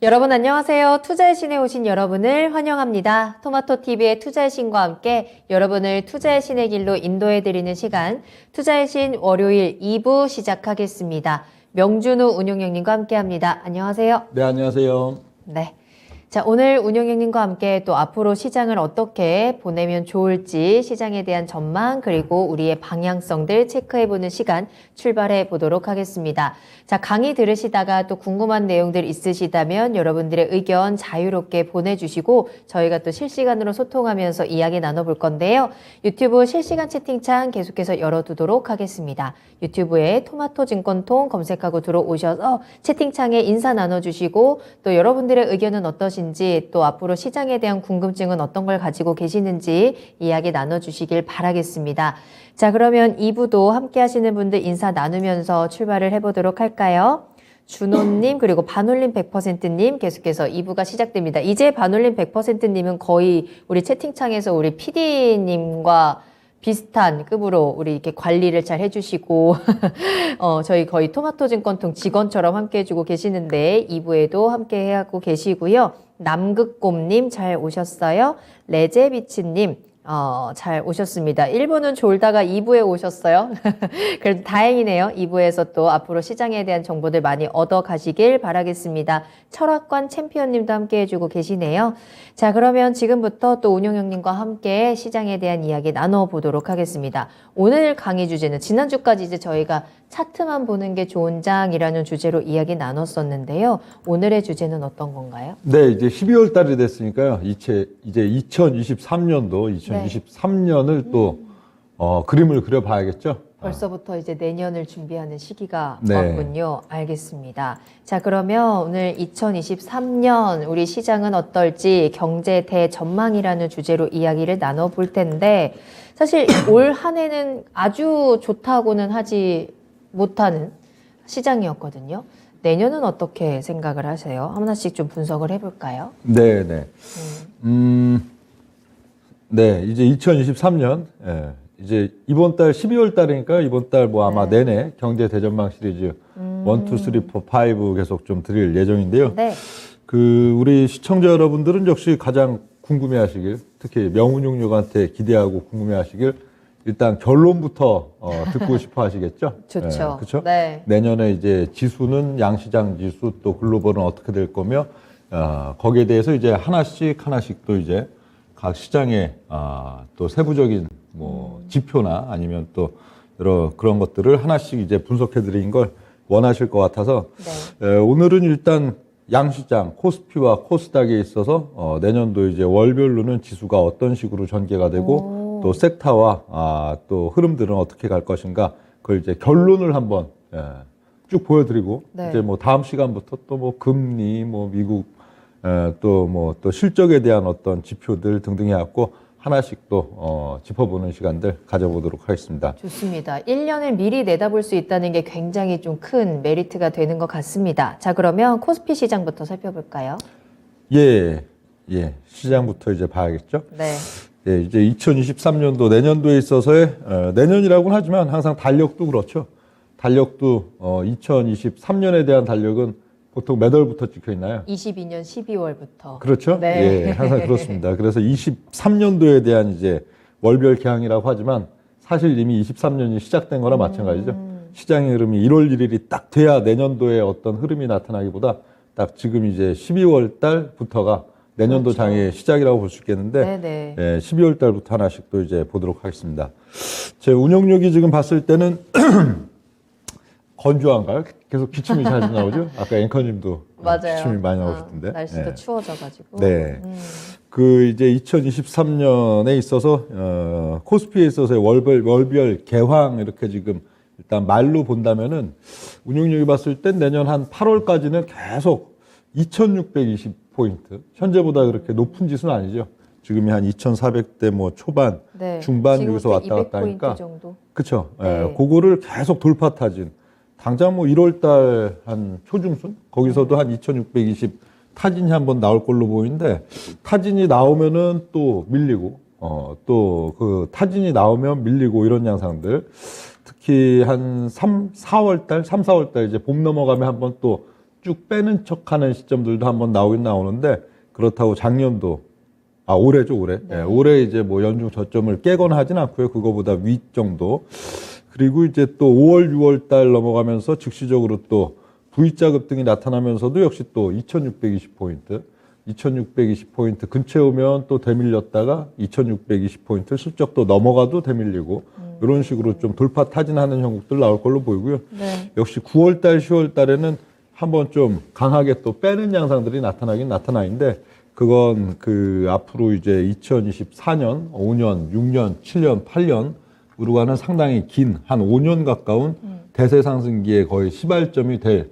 여러분 안녕하세요. 투자의 신에 오신 여러분을 환영합니다. 토마토TV의 투자의 신과 함께 여러분을 투자의 신의 길로 인도해드리는 시간, 투자의 신 월요일 2부 시작하겠습니다. 명준우 운용형님과 함께합니다. 안녕하세요. 네, 안녕하세요. 네. 자, 오늘 운용형님과 함께 또 앞으로 시장을 어떻게 보내면 좋을지 시장에 대한 전망 그리고 우리의 방향성들 체크해보는 시간 출발해 보도록 하겠습니다. 자, 강의 들으시다가 또 궁금한 내용들 있으시다면 여러분들의 의견 자유롭게 보내주시고 저희가 또 실시간으로 소통하면서 이야기 나눠볼 건데요. 유튜브 실시간 채팅창 계속해서 열어두도록 하겠습니다. 유튜브에 토마토 증권통 검색하고 들어오셔서 채팅창에 인사 나눠주시고 또 여러분들의 의견은 어떠신지 또 앞으로 시장에 대한 궁금증은 어떤 걸 가지고 계시는지 이야기 나눠주시길 바라겠습니다. 자, 그러면 2부도 함께 하시는 분들 인사 나누면서 출발을 해보도록 할까요? 준호님 그리고 반올림 100%님 계속해서 2부가 시작됩니다. 이제 반올림 100%님은 거의 우리 채팅창에서 우리 PD님과 비슷한 급으로 우리 이렇게 관리를 잘 해주시고 저희 거의 토마토 증권통 직원처럼 함께 해주고 계시는데 2부에도 함께 하고 계시고요. 남극곰님 잘 오셨어요. 레제비치님 잘 오셨습니다. 1부는 졸다가 2부에 오셨어요. 그래도 다행이네요. 2부에서 또 앞으로 시장에 대한 정보들 많이 얻어 가시길 바라겠습니다. 철학관 챔피언님도 함께 해주고 계시네요. 자, 그러면 지금부터 또 운용형님과 함께 시장에 대한 이야기 나눠보도록 하겠습니다. 오늘 강의 주제는 지난주까지 이제 저희가 차트만 보는 게 좋은 장이라는 주제로 이야기 나눴었는데요. 오늘의 주제는 어떤 건가요? 네, 이제 12월 달이 됐으니까요. 이제 2023년도, 2023년을 또, 그림을 그려봐야겠죠? 벌써부터 이제 내년을 준비하는 시기가 네. 왔군요. 알겠습니다. 자, 그러면 오늘 2023년 우리 시장은 어떨지 경제 대전망이라는 주제로 이야기를 나눠볼 텐데 사실 올 한 해는 아주 좋다고는 하지 못하는 시장이었거든요. 내년은 어떻게 생각을 하세요? 하나씩 좀 분석을 해볼까요? 네, 네. 네, 이제 2023년, 예, 이제 이번 달 12월 달이니까 이번 달 뭐 아마 내내 경제 대전망 시리즈 1, 2, 3, 4, 5 계속 좀 드릴 예정인데요. 네. 우리 시청자 여러분들은 역시 가장 궁금해 하시길, 특히 명운용역한테 기대하고 궁금해 하시길, 일단 결론부터 듣고 싶어 하시겠죠? 좋죠. 그렇죠? 네. 내년에 이제 지수는 양시장 지수 또 글로벌은 어떻게 될 거며, 거기에 대해서 이제 하나씩 또 이제 각 시장의 또 세부적인 뭐 지표나 아니면 또 여러 그런 것들을 하나씩 이제 분석해 드린 걸 원하실 것 같아서 오늘은 일단 양시장 코스피와 코스닥에 있어서 내년도 이제 월별로는 지수가 어떤 식으로 전개가 되고 또 섹터와 또 흐름들은 어떻게 갈 것인가 그걸 이제 결론을 한번 쭉 보여드리고 이제 뭐 다음 시간부터 또 뭐 금리 뭐 미국 또 실적에 대한 어떤 지표들 등등 해갖고 하나씩 또 짚어보는 시간들 가져보도록 하겠습니다. 좋습니다. 1년을 미리 내다볼 수 있다는 게 굉장히 좀 큰 메리트가 되는 것 같습니다. 자, 그러면 코스피 시장부터 살펴볼까요? 예. 시장부터 이제 봐야겠죠? 네. 예, 이제 2023년도 내년도에 있어서의 내년이라고는 하지만 항상 달력도 그렇죠. 달력도 2023년에 대한 달력은 보통 몇 월부터 찍혀 있나요? 22년 12월부터. 그렇죠? 네. 예, 항상 그렇습니다. 그래서 23년도에 대한 이제 월별 개항이라고 하지만 사실 이미 23년이 시작된 거나 마찬가지죠. 시장의 흐름이 1월 1일이 딱 돼야 내년도에 어떤 흐름이 나타나기보다 딱 지금 이제 12월 달부터가 내년도 그렇죠. 장의 시작이라고 볼 수 있겠는데, 예, 12월 달부터 하나씩 또 이제 보도록 하겠습니다. 제 운영력이 지금 봤을 때는 건조한가요? 계속 기침이 자주 나오죠? 아까 앵커님도 맞아요. 기침이 많이 나오셨던데. 날씨도 네. 추워져가지고. 네. 이제 2023년에 있어서, 코스피에 있어서의 월별 개황 이렇게 지금 일단 말로 본다면은 운용력이 봤을 땐 내년 한 8월까지는 계속 2620포인트. 현재보다 그렇게 높은 지수는 아니죠. 지금이 한 2400대 뭐 초반, 중반 여기서 왔다 갔다 하니까. 정도? 그쵸. 예, 그거를 계속 돌파 타진. 당장 뭐 1월달 한 초중순? 거기서도 한 2620 타진이 한번 나올 걸로 보이는데, 타진이 나오면은 또 밀리고, 또 그 타진이 나오면 밀리고 이런 양상들. 특히 한 3, 4월달 이제 봄 넘어가면 한번 또 쭉쭉 빼는 척하는 시점들도 한번 나오긴 나오는데 그렇다고 작년도 올해죠, 올해. 네. 네, 올해 이제 뭐 연중 저점을 깨거나 하진 않고요. 그거보다 위 정도. 그리고 이제 또 5월, 6월 달 넘어가면서 즉시적으로 또 V자 급등이 나타나면서도 역시 또 2620포인트, 2620포인트 근처에 오면 또 되밀렸다가 2620포인트 슬쩍 또 넘어가도 되밀리고 이런 식으로 좀 돌파 타진하는 형국들 나올 걸로 보이고요. 네. 역시 9월 달, 10월 달에는 한번 좀 강하게 또 빼는 양상들이 나타나긴 나타나는데 그건 그 앞으로 이제 2024년, 5년, 6년, 7년, 8년으로 가는 상당히 긴 한 5년 가까운 대세 상승기에 거의 시발점이 될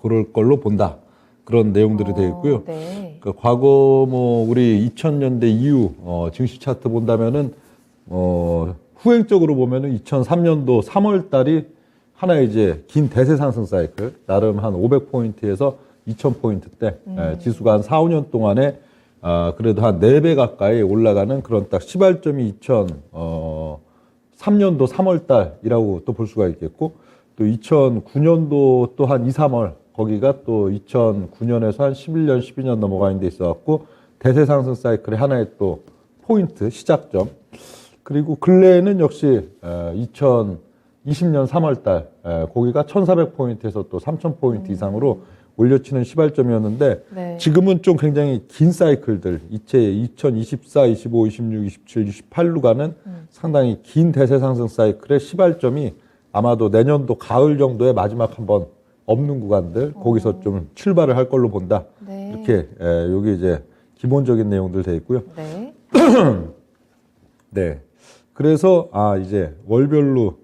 그럴 걸로 본다. 그런 내용들이 되어 있고요. 네. 그 과거 뭐 우리 2000년대 이후 증시 차트 본다면은 후행적으로 보면은 2003년도 3월 달이 하나의 이제 긴 대세 상승 사이클, 나름 한 500포인트에서 2000포인트대, 지수가 한 4, 5년 동안에, 그래도 한 4배 가까이 올라가는 그런 딱 시발점이 2003년도 3월 달이라고 또 볼 수가 있겠고, 또 2009년도 또 한 2, 3월, 거기가 또 2009년에서 한 11년, 12년 넘어가는 데 있어갖고, 대세 상승 사이클의 하나의 또 포인트, 시작점. 그리고 근래에는 역시 2020년 3월달 거기가 1,400포인트에서 또 3,000포인트 이상으로 올려치는 시발점이었는데 네. 지금은 좀 굉장히 긴 사이클들 2024, 25, 26, 27, 28로 가는 상당히 긴 대세 상승 사이클의 시발점이 아마도 내년도 가을 정도에 마지막 한번 없는 구간들 거기서 좀 출발을 할 걸로 본다. 네. 이렇게 여기 이제 기본적인 내용들 돼 있고요. 네. 네. 그래서 이제 월별로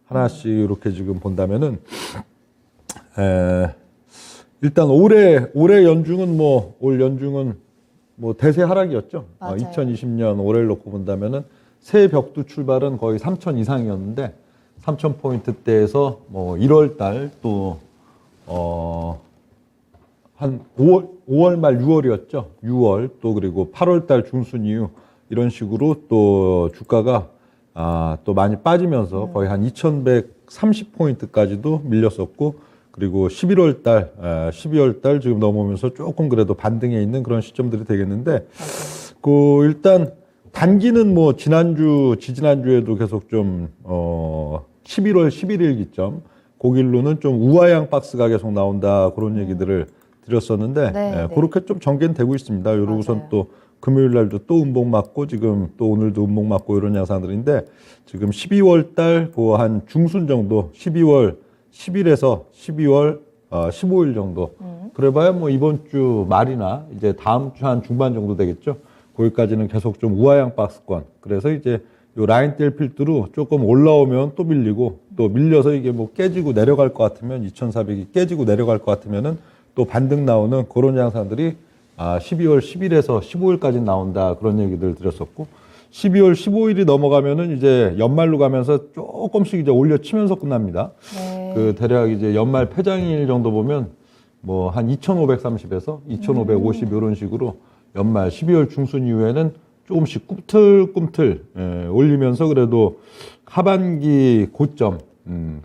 하나씩 이렇게 지금 본다면은 일단 올해 연중은 올 연중은 대세 하락이었죠. 맞아요. 2020년 올해를 놓고 본다면은 새 벽두 출발은 거의 3,000 이상이었는데 3,000포인트대에서 1월 달 또 한 5월 말 6월이었죠. 6월 또 그리고 8월 달 중순 이후 이런 식으로 또 주가가 또 많이 빠지면서 거의 한 2,130포인트까지도 밀렸었고 그리고 11월 달, 12월 달 지금 넘어오면서 조금 그래도 반등해 있는 그런 시점들이 되겠는데 일단 단기는 지난주에도 계속 좀 11월 11일 기점 고길로는 좀 우하향 박스가 계속 나온다 그런 얘기들을 드렸었는데 네. 그렇게 좀 전개는 되고 있습니다. 요러고선 맞아요. 또 금요일 날도 또 음봉 맞고 지금 또 오늘도 음봉 맞고 이런 양상들인데 지금 12월 달 한 중순 정도 12월 10일에서 12월 15일 정도 그래봐야 이번 주 말이나 이제 다음 주 한 중반 정도 되겠죠. 거기까지는 계속 좀 우하향 박스권. 그래서 이제 요 라인대를 필두로 조금 올라오면 또 밀리고 또 밀려서 이게 깨지고 내려갈 것 같으면 2,400이 깨지고 내려갈 것 같으면은 또 반등 나오는 그런 양상들이 12월 10일에서 15일까지 나온다 그런 얘기들 드렸었고 12월 15일이 넘어가면은 이제 연말로 가면서 조금씩 이제 올려치면서 끝납니다. 네. 그 대략 이제 연말 폐장일 정도 보면 한 2,530에서 2,550 이런 식으로 연말 12월 중순 이후에는 조금씩 꿈틀꿈틀 올리면서 그래도 하반기 고점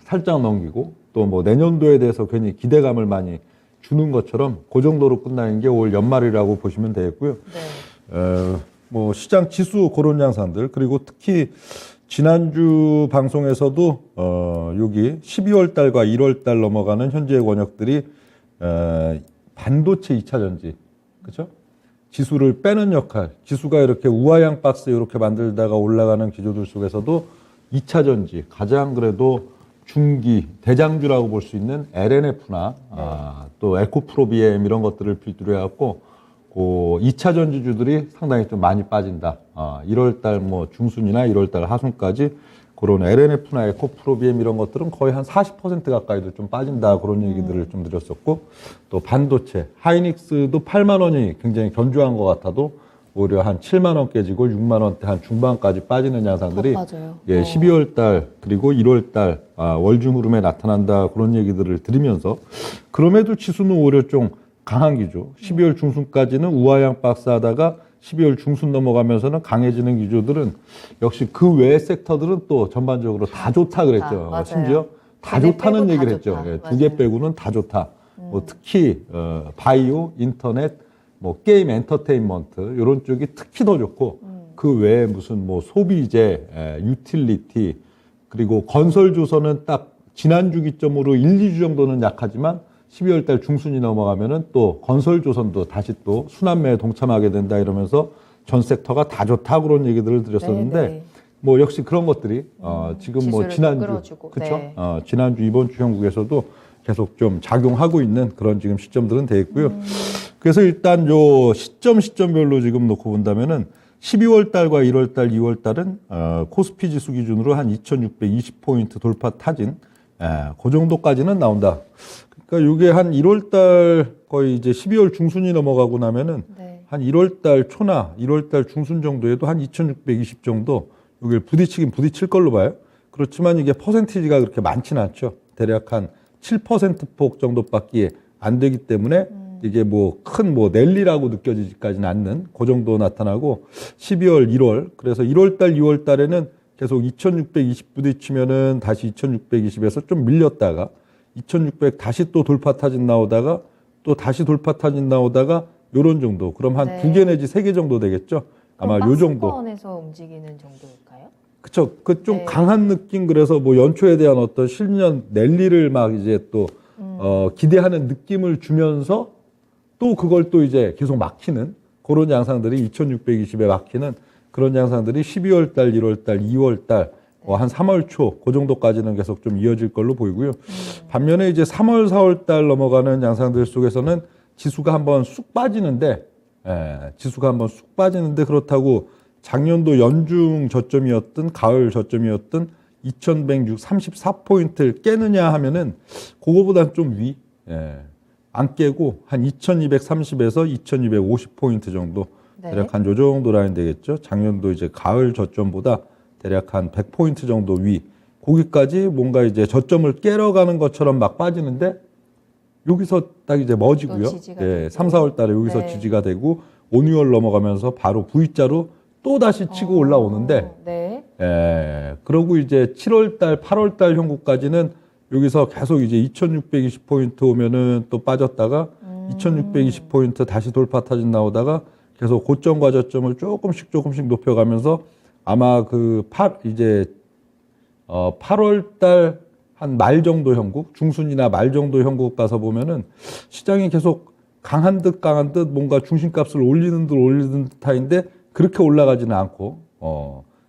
살짝 넘기고 또 내년도에 대해서 괜히 기대감을 많이 주는 것처럼 그 정도로 끝나는 게 올 연말이라고 보시면 되겠고요. 네. 시장 지수 그런 양상들 그리고 특히 지난주 방송에서도 여기 12월 달과 1월 달 넘어가는 현재의 권역들이 반도체 2차 전지 그렇죠? 지수를 빼는 역할, 지수가 이렇게 우하향 박스 이렇게 만들다가 올라가는 기조들 속에서도 2차 전지 가장 그래도 중기 대장주라고 볼 수 있는 LNF나 또 에코프로비엠 이런 것들을 필두로 해갖고 2차 전지주들이 상당히 좀 많이 빠진다. 1월 달 중순이나 1월 달 하순까지 그런 LNF나 에코프로비엠 이런 것들은 거의 한 40% 가까이도 좀 빠진다. 그런 얘기들을 좀 드렸었고 또 반도체, 하이닉스도 8만 원이 굉장히 견조한 것 같아도 오히려 한 7만 원 깨지고 6만 원대 한 중반까지 빠지는 양상들이 더 빠져요. 12월 달 그리고 1월 달 월중 흐름에 나타난다. 그런 얘기들을 드리면서 그럼에도 지수는 오히려 좀 강한 기조. 12월 중순까지는 우하향 박스 하다가 12월 중순 넘어가면서는 강해지는 기조들은 역시 그 외의 섹터들은 또 전반적으로 다 좋다 그랬죠. 맞아요. 심지어 다 두개 좋다는 빼고 다 얘기를 좋다. 했죠. 두 개 맞아요. 빼고는 다 좋다. 뭐 특히 바이오, 인터넷, 뭐 게임 엔터테인먼트 이런 쪽이 특히 더 좋고 그 외에 무슨 뭐 소비재, 유틸리티 그리고 건설조선은 딱 지난주 기점으로 1, 2주 정도는 약하지만 12월 달 중순이 넘어가면은 또 건설조선도 다시 또 순환매에 동참하게 된다 이러면서 전 섹터가 다 좋다 그런 얘기들을 드렸었는데 네. 뭐 역시 그런 것들이 지금 뭐 지수를 지난주 끌어주고, 그렇죠? 네. 지난주 이번 주 형국에서도 계속 좀 작용하고 있는 그런 지금 시점들은 돼 있고요. 그래서 일단 요 시점별로 지금 놓고 본다면은 12월 달과 1월 달, 2월 달은 코스피 지수 기준으로 한 2,620포인트 돌파 타진 그 정도까지는 나온다. 그러니까 이게 한 1월 달 거의 이제 12월 중순이 넘어가고 나면은 네. 한 1월 달 초나 1월 달 중순 정도에도 한 2,620 정도 여기를 부딪힐 걸로 봐요. 그렇지만 이게 퍼센티지가 그렇게 많지는 않죠. 대략 한 7%폭 정도밖에 안 되기 때문에 이게 뭐 큰 뭐 랠리라고 느껴지지까지는 않는 그 정도 나타나고 12월, 1월 그래서 1월 달, 2월 달에는 계속 2,620 부딪히면은 다시 2,620에서 좀 밀렸다가 2,600 다시 또 돌파 타진 나오다가 또 다시 돌파 타진 나오다가 요런 정도. 그럼 한 네. 2개 내지 3개 정도 되겠죠. 아마 요 정도. 박스권에서 움직이는 정도일까요? 그쵸. 그 좀 네. 강한 느낌 그래서 뭐 연초에 대한 어떤 실년 랠리를 막 이제 또 기대하는 느낌을 주면서 또 그걸 또 이제 계속 막히는 그런 양상들이 2,620에 막히는 그런 양상들이 12월 달, 1월 달, 2월 달, 한 3월 초, 그 정도까지는 계속 좀 이어질 걸로 보이고요. 반면에 이제 3월, 4월 달 넘어가는 양상들 속에서는 지수가 한번 쑥 빠지는데, 지수가 한번 쑥 빠지는데 그렇다고 작년도 연중 저점이었던, 가을 저점이었던 2,134포인트를 깨느냐 하면은 그거보단 좀 위, 안 깨고 한 2,230에서 2,250포인트 정도 네. 대략 한 요 정도 라인 되겠죠. 작년도 이제 가을 저점보다 대략 한 100포인트 정도 위. 거기까지 뭔가 이제 저점을 깨러 가는 것처럼 막 빠지는데 여기서 딱 이제 멎이고요. 또 지지가 예, 되고. 3, 4월 달에 여기서 네. 지지가 되고 5, 6월 넘어가면서 바로 V자로 또 다시 치고 올라오는데 네. 그러고 이제 7월 달, 8월 달 형국까지는 여기서 계속 이제 2,620포인트 오면은 또 빠졌다가 2,620포인트 다시 돌파 타진 나오다가 계속 고점과 저점을 조금씩 높여가면서 아마 이제 8월 달 한 말 정도 형국, 중순이나 말 정도 형국 가서 보면은 시장이 계속 강한 듯 뭔가 중심값을 올리는 듯한데 그렇게 올라가지는 않고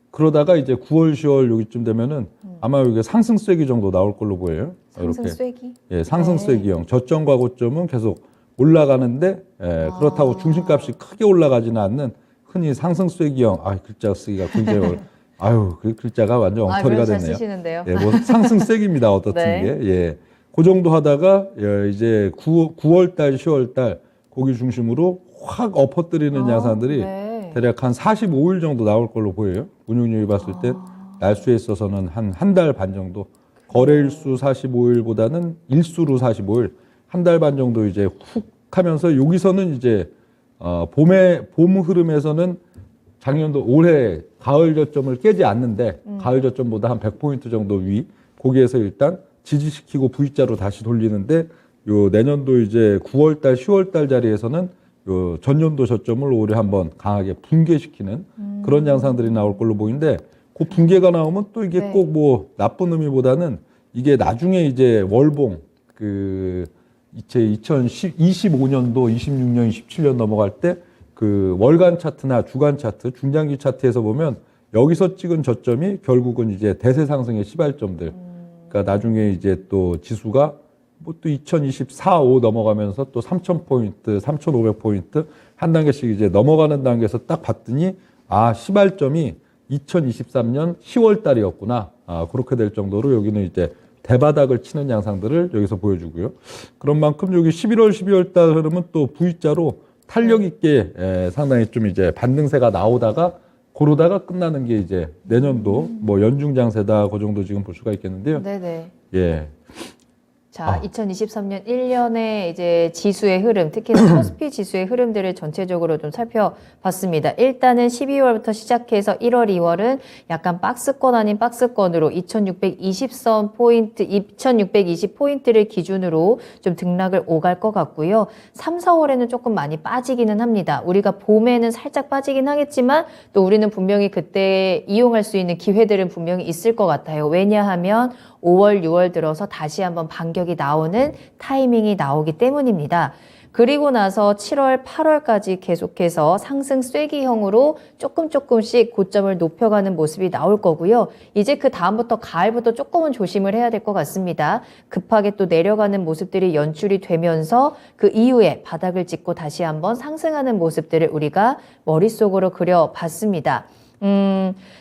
그러다가 이제 9월, 10월 여기쯤 되면은 아마 여기 상승세기 정도 나올 걸로 보여요. 상승 이렇게. 쐐기? 예, 상승세기형. 저점과 고점은 계속 올라가는데 그렇다고 중심값이 크게 올라가지는 않는 흔히 상승세기형. 글자 쓰기가 굉장히 그 글자가 완전 엉터리가 잘 됐네요. 쓰시는데요. 예, 뭐 상승세기입니다. 어떻든 네. 게. 예. 그 정도 하다가 이제 9월 달, 10월 달 고기 중심으로 확 엎어뜨리는 양상들이 네. 대략 한 45일 정도 나올 걸로 보여요. 운용률이 봤을 때 날수에 있어서는 한 달 반 정도. 거래일수 45일보다는 일수로 45일. 한 달 반 정도 이제 훅 하면서 여기서는 이제 봄 흐름에서는 작년도 올해 가을 저점을 깨지 않는데 가을 저점보다 한 100포인트 정도 위. 거기에서 일단 지지시키고 V자로 다시 돌리는데 요 내년도 이제 9월 달, 10월 달 자리에서는 요 전년도 저점을 올해 한번 강하게 붕괴시키는 그런 양상들이 나올 걸로 보이는데 그 붕괴가 나오면 또 이게 네. 꼭 뭐 나쁜 의미보다는 이게 나중에 이제 월봉 이제 2025년도, 26년, 27년 넘어갈 때 그 월간 차트나 주간 차트, 중장기 차트에서 보면 여기서 찍은 저점이 결국은 이제 대세 상승의 시발점들. 그러니까 나중에 이제 또 지수가 뭐 또 2024, 5 넘어가면서 또 3,000포인트, 3,500포인트 한 단계씩 이제 넘어가는 단계에서 딱 봤더니 시발점이 2023년 10월 달이었구나. 그렇게 될 정도로 여기는 이제 대바닥을 치는 양상들을 여기서 보여주고요. 그런 만큼 여기 11월, 12월 달 흐름은 또 V자로 탄력 있게 상당히 좀 이제 반등세가 나오다가 고르다가 끝나는 게 이제 내년도 뭐 연중 장세다 그 정도 지금 볼 수가 있겠는데요. 네네. 예. 자, 2023년 1년의 이제 지수의 흐름, 특히나 코스피 지수의 흐름들을 전체적으로 좀 살펴봤습니다. 일단은 12월부터 시작해서 1월, 2월은 약간 박스권 아닌 박스권으로 2620선 포인트, 2620포인트를 기준으로 좀 등락을 오갈 것 같고요. 3, 4월에는 조금 많이 빠지기는 합니다. 우리가 봄에는 살짝 빠지긴 하겠지만 또 우리는 분명히 그때 이용할 수 있는 기회들은 분명히 있을 것 같아요. 왜냐하면 5월, 6월 들어서 다시 한번 반격이 나오는 타이밍이 나오기 때문입니다. 그리고 나서 7월, 8월까지 계속해서 상승 쐐기형으로 조금씩 고점을 높여가는 모습이 나올 거고요. 이제 그 다음부터 가을부터 조금은 조심을 해야 될 것 같습니다. 급하게 또 내려가는 모습들이 연출이 되면서 그 이후에 바닥을 찍고 다시 한번 상승하는 모습들을 우리가 머릿속으로 그려봤습니다.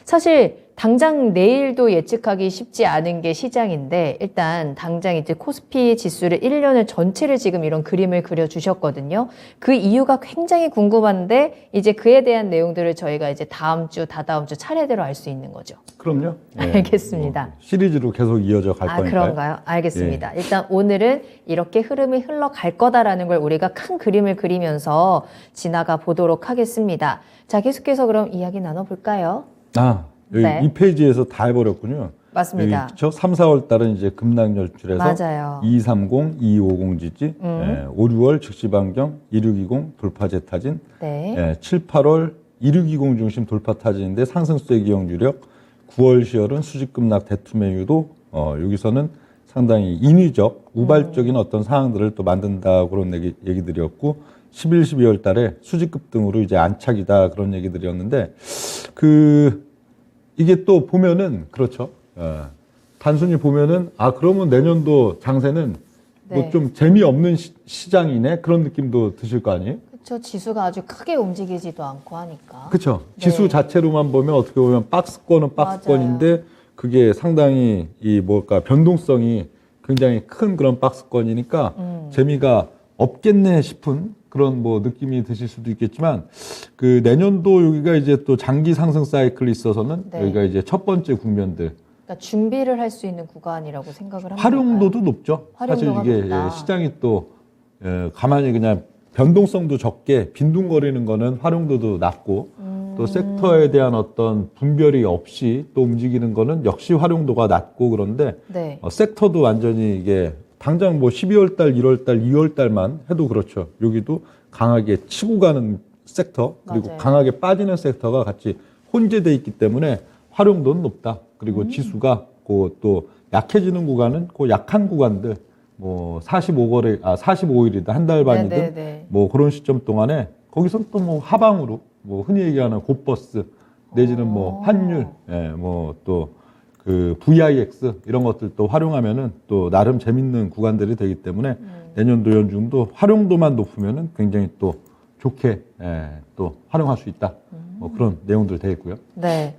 사실 당장 내일도 예측하기 쉽지 않은 게 시장인데 일단 당장 이제 코스피 지수를 1년을 전체를 지금 이런 그림을 그려주셨거든요. 그 이유가 굉장히 궁금한데 이제 그에 대한 내용들을 저희가 이제 다음 주, 다다음 주 차례대로 알 수 있는 거죠. 그럼요. 네. 알겠습니다. 뭐 시리즈로 계속 이어져 갈 거니까요. 그런가요? 알겠습니다. 일단 오늘은 이렇게 흐름이 흘러갈 거다라는 걸 우리가 큰 그림을 그리면서 지나가 보도록 하겠습니다. 자, 계속해서 그럼 이야기 나눠볼까요? 여기 네. 이 페이지에서 다 해버렸군요. 맞습니다. 그렇죠. 3, 4월 달은 이제 급락 열출해서 맞아요. 230, 250 지지, 5, 6월 즉시 반경, 2620 돌파 재타진, 네. 7, 8월 2620 중심 돌파 타진인데 상승 쐐기형 유력, 9월 10월은 수직 급락 대투매 유도, 여기서는 상당히 인위적, 우발적인 어떤 상황들을 또 만든다 그런 얘기들이었고, 11, 12월 달에 수직 급등으로 이제 안착이다 그런 얘기들이었는데, 이게 또 보면은 그렇죠. 단순히 보면은 그러면 내년도 장세는 네. 뭐 좀 재미없는 시장이네 그런 느낌도 드실 거 아니에요? 그렇죠. 지수가 아주 크게 움직이지도 않고 하니까. 그렇죠. 네. 지수 자체로만 보면 어떻게 보면 박스권은 박스권인데 맞아요. 그게 상당히 변동성이 굉장히 큰 그런 박스권이니까 재미가 없겠네 싶은 그런 뭐 느낌이 드실 수도 있겠지만 그 내년도 여기가 이제 또 장기 상승 사이클이 있어서는 네. 여기가 이제 첫 번째 국면들 그러니까 준비를 할 수 있는 구간이라고 생각을 합니다. 활용도도 높죠. 활용도가 사실 이게 높다. 시장이 또 가만히 그냥 변동성도 적게 빈둥거리는 거는 활용도도 낮고 또 섹터에 대한 어떤 분별이 없이 또 움직이는 거는 역시 활용도가 낮고 그런데 네. 섹터도 완전히 이게 당장 뭐 12월 달, 1월 달, 2월 달만 해도 그렇죠. 여기도 강하게 치고 가는 섹터 그리고 맞아요. 강하게 빠지는 sek터가 같이 혼재돼 있기 때문에 활용도는 높다. 그리고 지수가 또 약해지는 구간은 그 약한 구간들 뭐 45일이다 한 달 반이든 네네네. 뭐 그런 시점 동안에 거기서 또 뭐 하방으로 뭐 흔히 얘기하는 곧버스 내지는 뭐 환율 뭐 또 그 VIX 이런 것들도 활용하면은 또 나름 재밌는 구간들이 되기 때문에 내년도 연중도 활용도만 높으면은 굉장히 또 좋게 또 활용할 수 있다. 뭐 그런 내용들 되어 있고요. 네.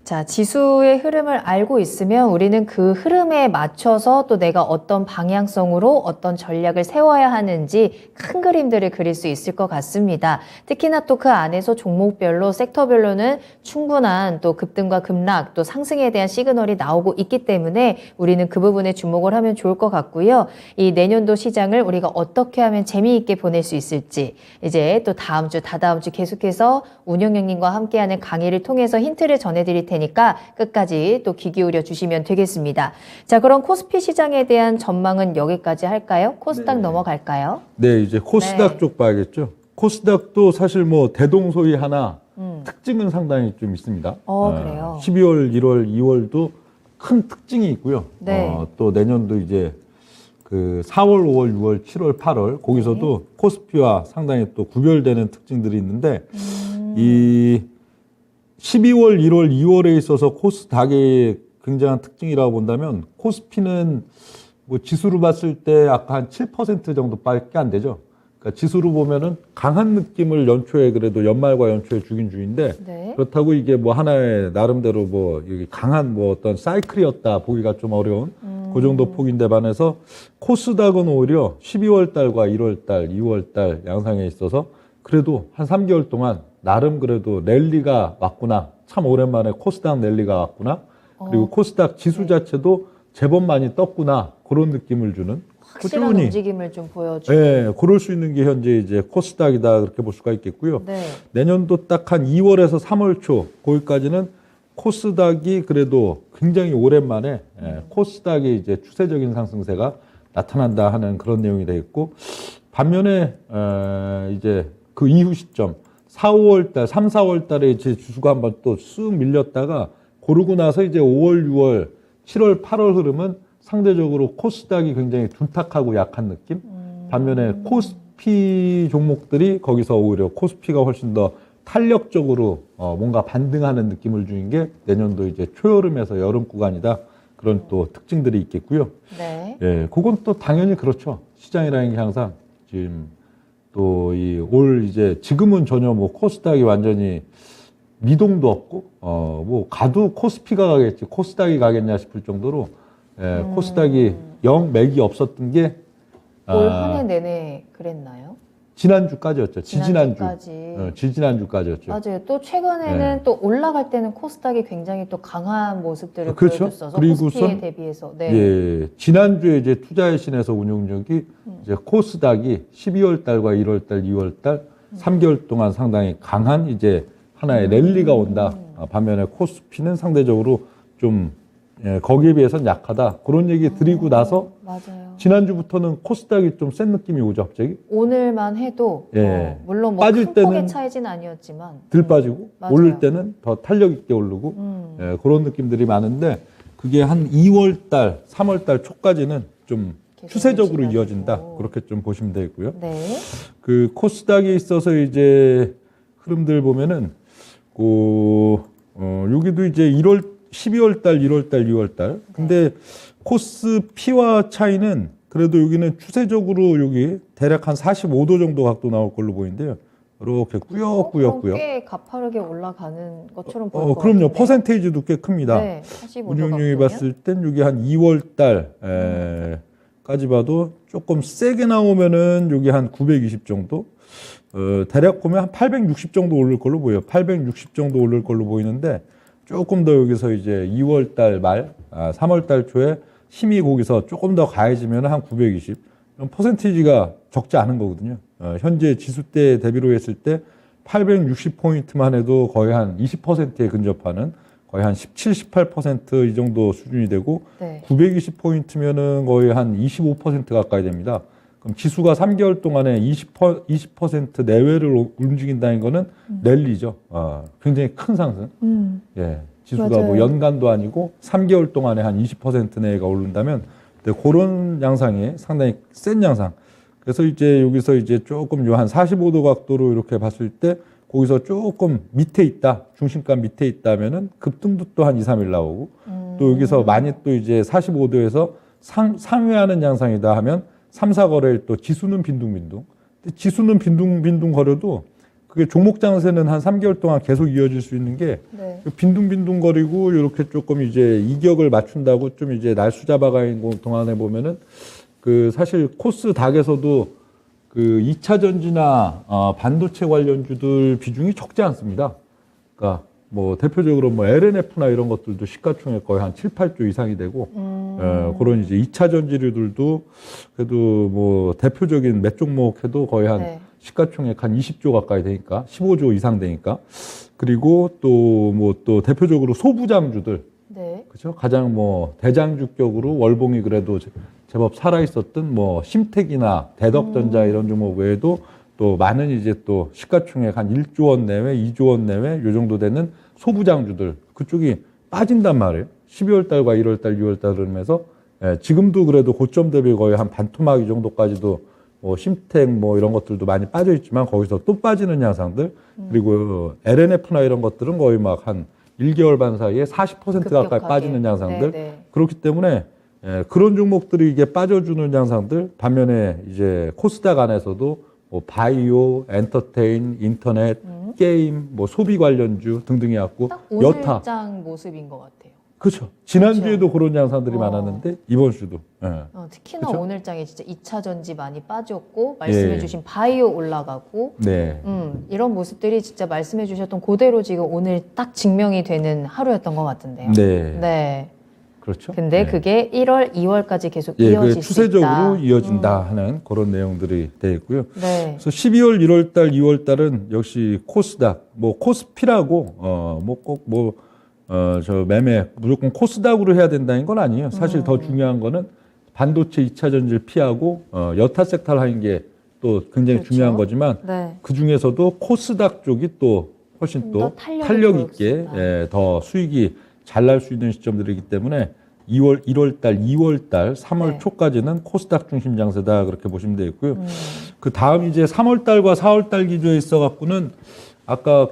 자, 지수의 흐름을 알고 있으면 우리는 그 흐름에 맞춰서 또 내가 어떤 방향성으로 어떤 전략을 세워야 하는지 큰 그림들을 그릴 수 있을 것 같습니다. 특히나 또 그 안에서 종목별로, 섹터별로는 충분한 또 급등과 급락, 또 상승에 대한 시그널이 나오고 있기 때문에 우리는 그 부분에 주목을 하면 좋을 것 같고요. 이 내년도 시장을 우리가 어떻게 하면 재미있게 보낼 수 있을지 이제 또 다음 주, 다다음 주 계속해서 운영형님과 함께하는 강의를 통해서 힌트를 전해드릴 테니까 끝까지 또 귀 기울여 주시면 되겠습니다. 자, 그럼 코스피 시장에 대한 전망은 여기까지 할까요? 코스닥 넘어갈까요? 네, 이제 코스닥 네. 쪽 봐야겠죠. 코스닥도 사실 뭐 대동소이하나 특징은 상당히 좀 있습니다. 그래요? 12월, 1월, 2월도 큰 특징이 있고요. 네. 또 내년도 이제 그 4월, 5월, 6월, 7월, 8월 거기서도 코스피와 상당히 또 구별되는 특징들이 있는데 이 12월, 1월, 2월에 있어서 코스닥의 굉장한 특징이라고 본다면 코스피는 뭐 지수로 봤을 때 아까 한 7% 정도밖에 안 되죠. 그러니까 지수로 보면은 강한 느낌을 연초에 그래도 연말과 연초에 주긴 주인데 네. 그렇다고 이게 뭐 하나의 나름대로 뭐 이게 강한 뭐 어떤 사이클이었다 보기가 좀 어려운 그 정도 폭인데 반해서 코스닥은 오히려 12월 달과 1월 달, 2월 달 양상에 있어서 그래도 한 3개월 동안 나름 그래도 랠리가 왔구나. 참 오랜만에 코스닥 랠리가 왔구나. 그리고 코스닥 지수 자체도 제법 많이 떴구나. 그런 느낌을 주는 확실한 꾸준히 움직임을 좀 보여주고. 예, 그럴 수 있는 게 현재 이제 코스닥이다 그렇게 볼 수가 있겠고요. 네. 내년도 딱 한 2월에서 3월 초 거기까지는 코스닥이 그래도 굉장히 오랜만에 코스닥이 이제 추세적인 상승세가 나타난다 하는 그런 내용이 되겠고 반면에 이제 그 이후 시점 4, 5월 달, 3, 4월 달에 이제 지수가 한번 또 쑥 밀렸다가 고르고 나서 이제 5월, 6월, 7월, 8월 흐름은 상대적으로 코스닥이 굉장히 둔탁하고 약한 느낌? 반면에 코스피 종목들이 거기서 오히려 코스피가 훨씬 더 탄력적으로 뭔가 반등하는 느낌을 주는 게 내년도 이제 초여름에서 여름 구간이다. 그런 또 특징들이 있겠고요. 네. 예, 그건 또 당연히 그렇죠. 시장이라는 게 항상 지금 또 이 올 이제 지금은 전혀 뭐 코스닥이 완전히 미동도 없고 뭐 가도 코스피가 가겠지 코스닥이 가겠냐 싶을 정도로 코스닥이 영 맥이 없었던 게 올 한 해 내내 그랬나요? 지난주까지였죠. 지난주까지. 지지난주까지였죠. 맞아요. 또 최근에는 네. 또 올라갈 때는 코스닥이 굉장히 또 강한 모습들을 그렇죠. 보여줬어서 그리고선 코스피에 대비해서. 네. 예, 지난주에 이제 투자의 신에서 운용력이 이제 코스닥이 12월 달과 1월 달, 2월 달 3개월 동안 상당히 강한 이제 하나의 랠리가 온다. 반면에 코스피는 상대적으로 좀 거기에 비해서는 약하다. 그런 얘기 드리고 나서 맞아요. 지난주부터는 코스닥이 좀 센 느낌이 오죠, 갑자기. 오늘만 해도 예. 물론 뭐 빠질 큰 폭의 때는 차이진 아니었지만 들 빠지고 맞아요. 오를 때는 더 탄력 있게 오르고 그런 느낌들이 많은데 그게 한 2월 달, 3월 달 초까지는 좀 계속 추세적으로 유지가 이어진다. 되고. 그렇게 좀 보시면 되고요. 네. 그 코스닥에 있어서 이제 흐름들 보면은 여기도 이제 12월 달, 1월 달, 2월 달. 근데 코스피와 차이는 그래도 여기는 추세적으로 여기 대략 한 45도 정도 각도 나올 걸로 보이는데요. 이렇게 꾸역꾸역꾸역. 그럼 꽤 가파르게 올라가는 것처럼 보일 것 그럼요. 같은데요? 퍼센테이지도 꽤 큽니다. 네. 45도 운용률이 봤을 땐 여기 한 2월 달까지 봐도 조금 세게 나오면은 여기 한 920 정도. 대략 보면 한 860 정도 오를 걸로 보여요. 860 정도 오를 걸로 보이는데 조금 더 여기서 이제 2월 달 말, 3월 달 초에 힘이 거기서 조금 더 가해지면 한 920. 퍼센티지가 적지 않은 거거든요. 현재 지수 때 대비로 했을 때 860포인트만 해도 거의 한 20%에 근접하는 거의 한 17, 18%이 정도 수준이 되고 네. 920포인트면은 거의 한 25% 가까이 됩니다. 그럼 지수가 3개월 동안에 20% 내외를 움직인다는 거는 랠리죠. 굉장히 큰 상승. 예. 지수가 맞아요. 뭐 연간도 아니고 3개월 동안에 한 20% 내외가 오른다면 그런 양상이 상당히 센 양상. 그래서 이제 여기서 이제 조금 요 한 45도 각도로 이렇게 봤을 때 거기서 조금 밑에 있다. 중심가 밑에 있다면은 급등도 또 한 2, 3일 나오고 또 여기서 많이 또 이제 45도에서 상회하는 양상이다 하면 3, 4거래일 또 지수는 빈둥빈둥. 근데 지수는 빈둥빈둥 거려도 그게 종목 장세는 한 3개월 동안 계속 이어질 수 있는 게 네. 빈둥빈둥거리고 이렇게 조금 이제 이격을 맞춘다고 좀 이제 날수 잡아가는 동안에 보면은 그 사실 코스닥에서도 그 2차 전지나 반도체 관련주들 비중이 적지 않습니다. 그러니까 뭐 대표적으로 뭐 LNF나 이런 것들도 시가총액 거의 한 7, 8조 이상이 되고 그런 이제 2차 전지류들도 그래도 뭐 대표적인 몇 종목 해도 거의 한 네. 시가총액 한 20조 가까이 되니까 15조 이상 되니까 그리고 또 뭐 또 대표적으로 소부장주들 네. 그렇죠 가장 뭐 대장주격으로 월봉이 그래도 제법 살아 있었던 뭐 심택이나 대덕전자 이런 종목 외에도 또 많은 이제 또 시가총액 한 1조 원 내외, 2조 원 내외 요 정도 되는 소부장주들 그쪽이 빠진단 말이에요. 12월 달과 1월 달, 6월 달 그러면서 지금도 그래도 고점 대비 거의 한 반토막 이 정도까지도 뭐 심택 뭐 이런 것들도 많이 빠져 있지만 거기서 또 빠지는 양상들 그리고 LNF나 이런 것들은 거의 막 한 1개월 반 사이에 40% 가까이 급격하게. 빠지는 양상들 네, 네. 그렇기 때문에 그런 종목들이 이게 빠져주는 양상들 반면에 이제 코스닥 안에서도 뭐 바이오, 엔터테인, 인터넷, 게임, 뭐 소비 관련주 등등이 갖고 딱 여타 오늘장 모습인 것 같아요. 그렇죠. 지난주에도 그런 양상들이 어. 많았는데 이번 주도 특히나 그쵸? 오늘장에 진짜 2차 전지 많이 빠졌고 말씀해주신 바이오 올라가고 네. 이런 모습들이 진짜 말씀해주셨던 그대로 지금 오늘 딱 증명이 되는 하루였던 것 같은데요. 네. 네. 그렇죠. 근데 네. 그게 1월, 2월까지 계속 예, 이어질 그게 수 추세적으로 있다. 이어진다 하는 그런 내용들이 되어 있고요. 네. 그래서 12월, 1월 달, 2월 달은 역시 코스닥, 뭐 코스피라고 저 매매 무조건 코스닥으로 해야 된다는 건 아니에요. 사실 더 중요한 거는 반도체 2차 전지를 피하고 여타 섹터를 하는 게 또 굉장히 그렇죠. 중요한 거지만 네. 그 중에서도 코스닥 쪽이 또 훨씬 좀 또 더 탄력이 탄력 좋을 있게 수 있다. 더 수익이 잘 날 수 있는 시점들이기 때문에 2월, 1월 달, 2월 달, 3월 네. 초까지는 코스닥 중심 장세다 그렇게 보시면 되겠고요. 그 다음 이제 3월 달과 4월 달 기조에 있어 갖고는 아까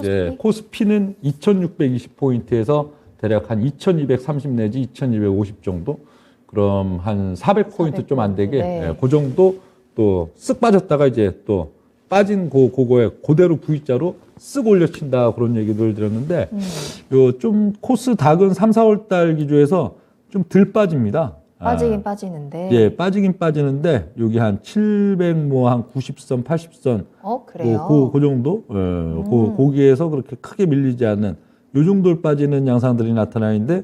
이제 코스피는 2,620포인트에서 대략 한 2,230 내지 2,250 정도. 그럼 한 400포인트 좀 안 되게 네. 그 정도 또 쓱 빠졌다가 이제 또 빠진 그거에 그대로 V자로 쓱 올려친다 그런 얘기를 드렸는데 요 좀 코스닥은 3, 4월 달 기조에서 좀 덜 빠집니다. 빠지긴 빠지는데. 예, 빠지긴 빠지는데 여기 한 700 뭐 한 90선, 80선 그래요? 그 정도? 거기에서 그렇게 크게 밀리지 않는 요 정도를 빠지는 양상들이 나타나는데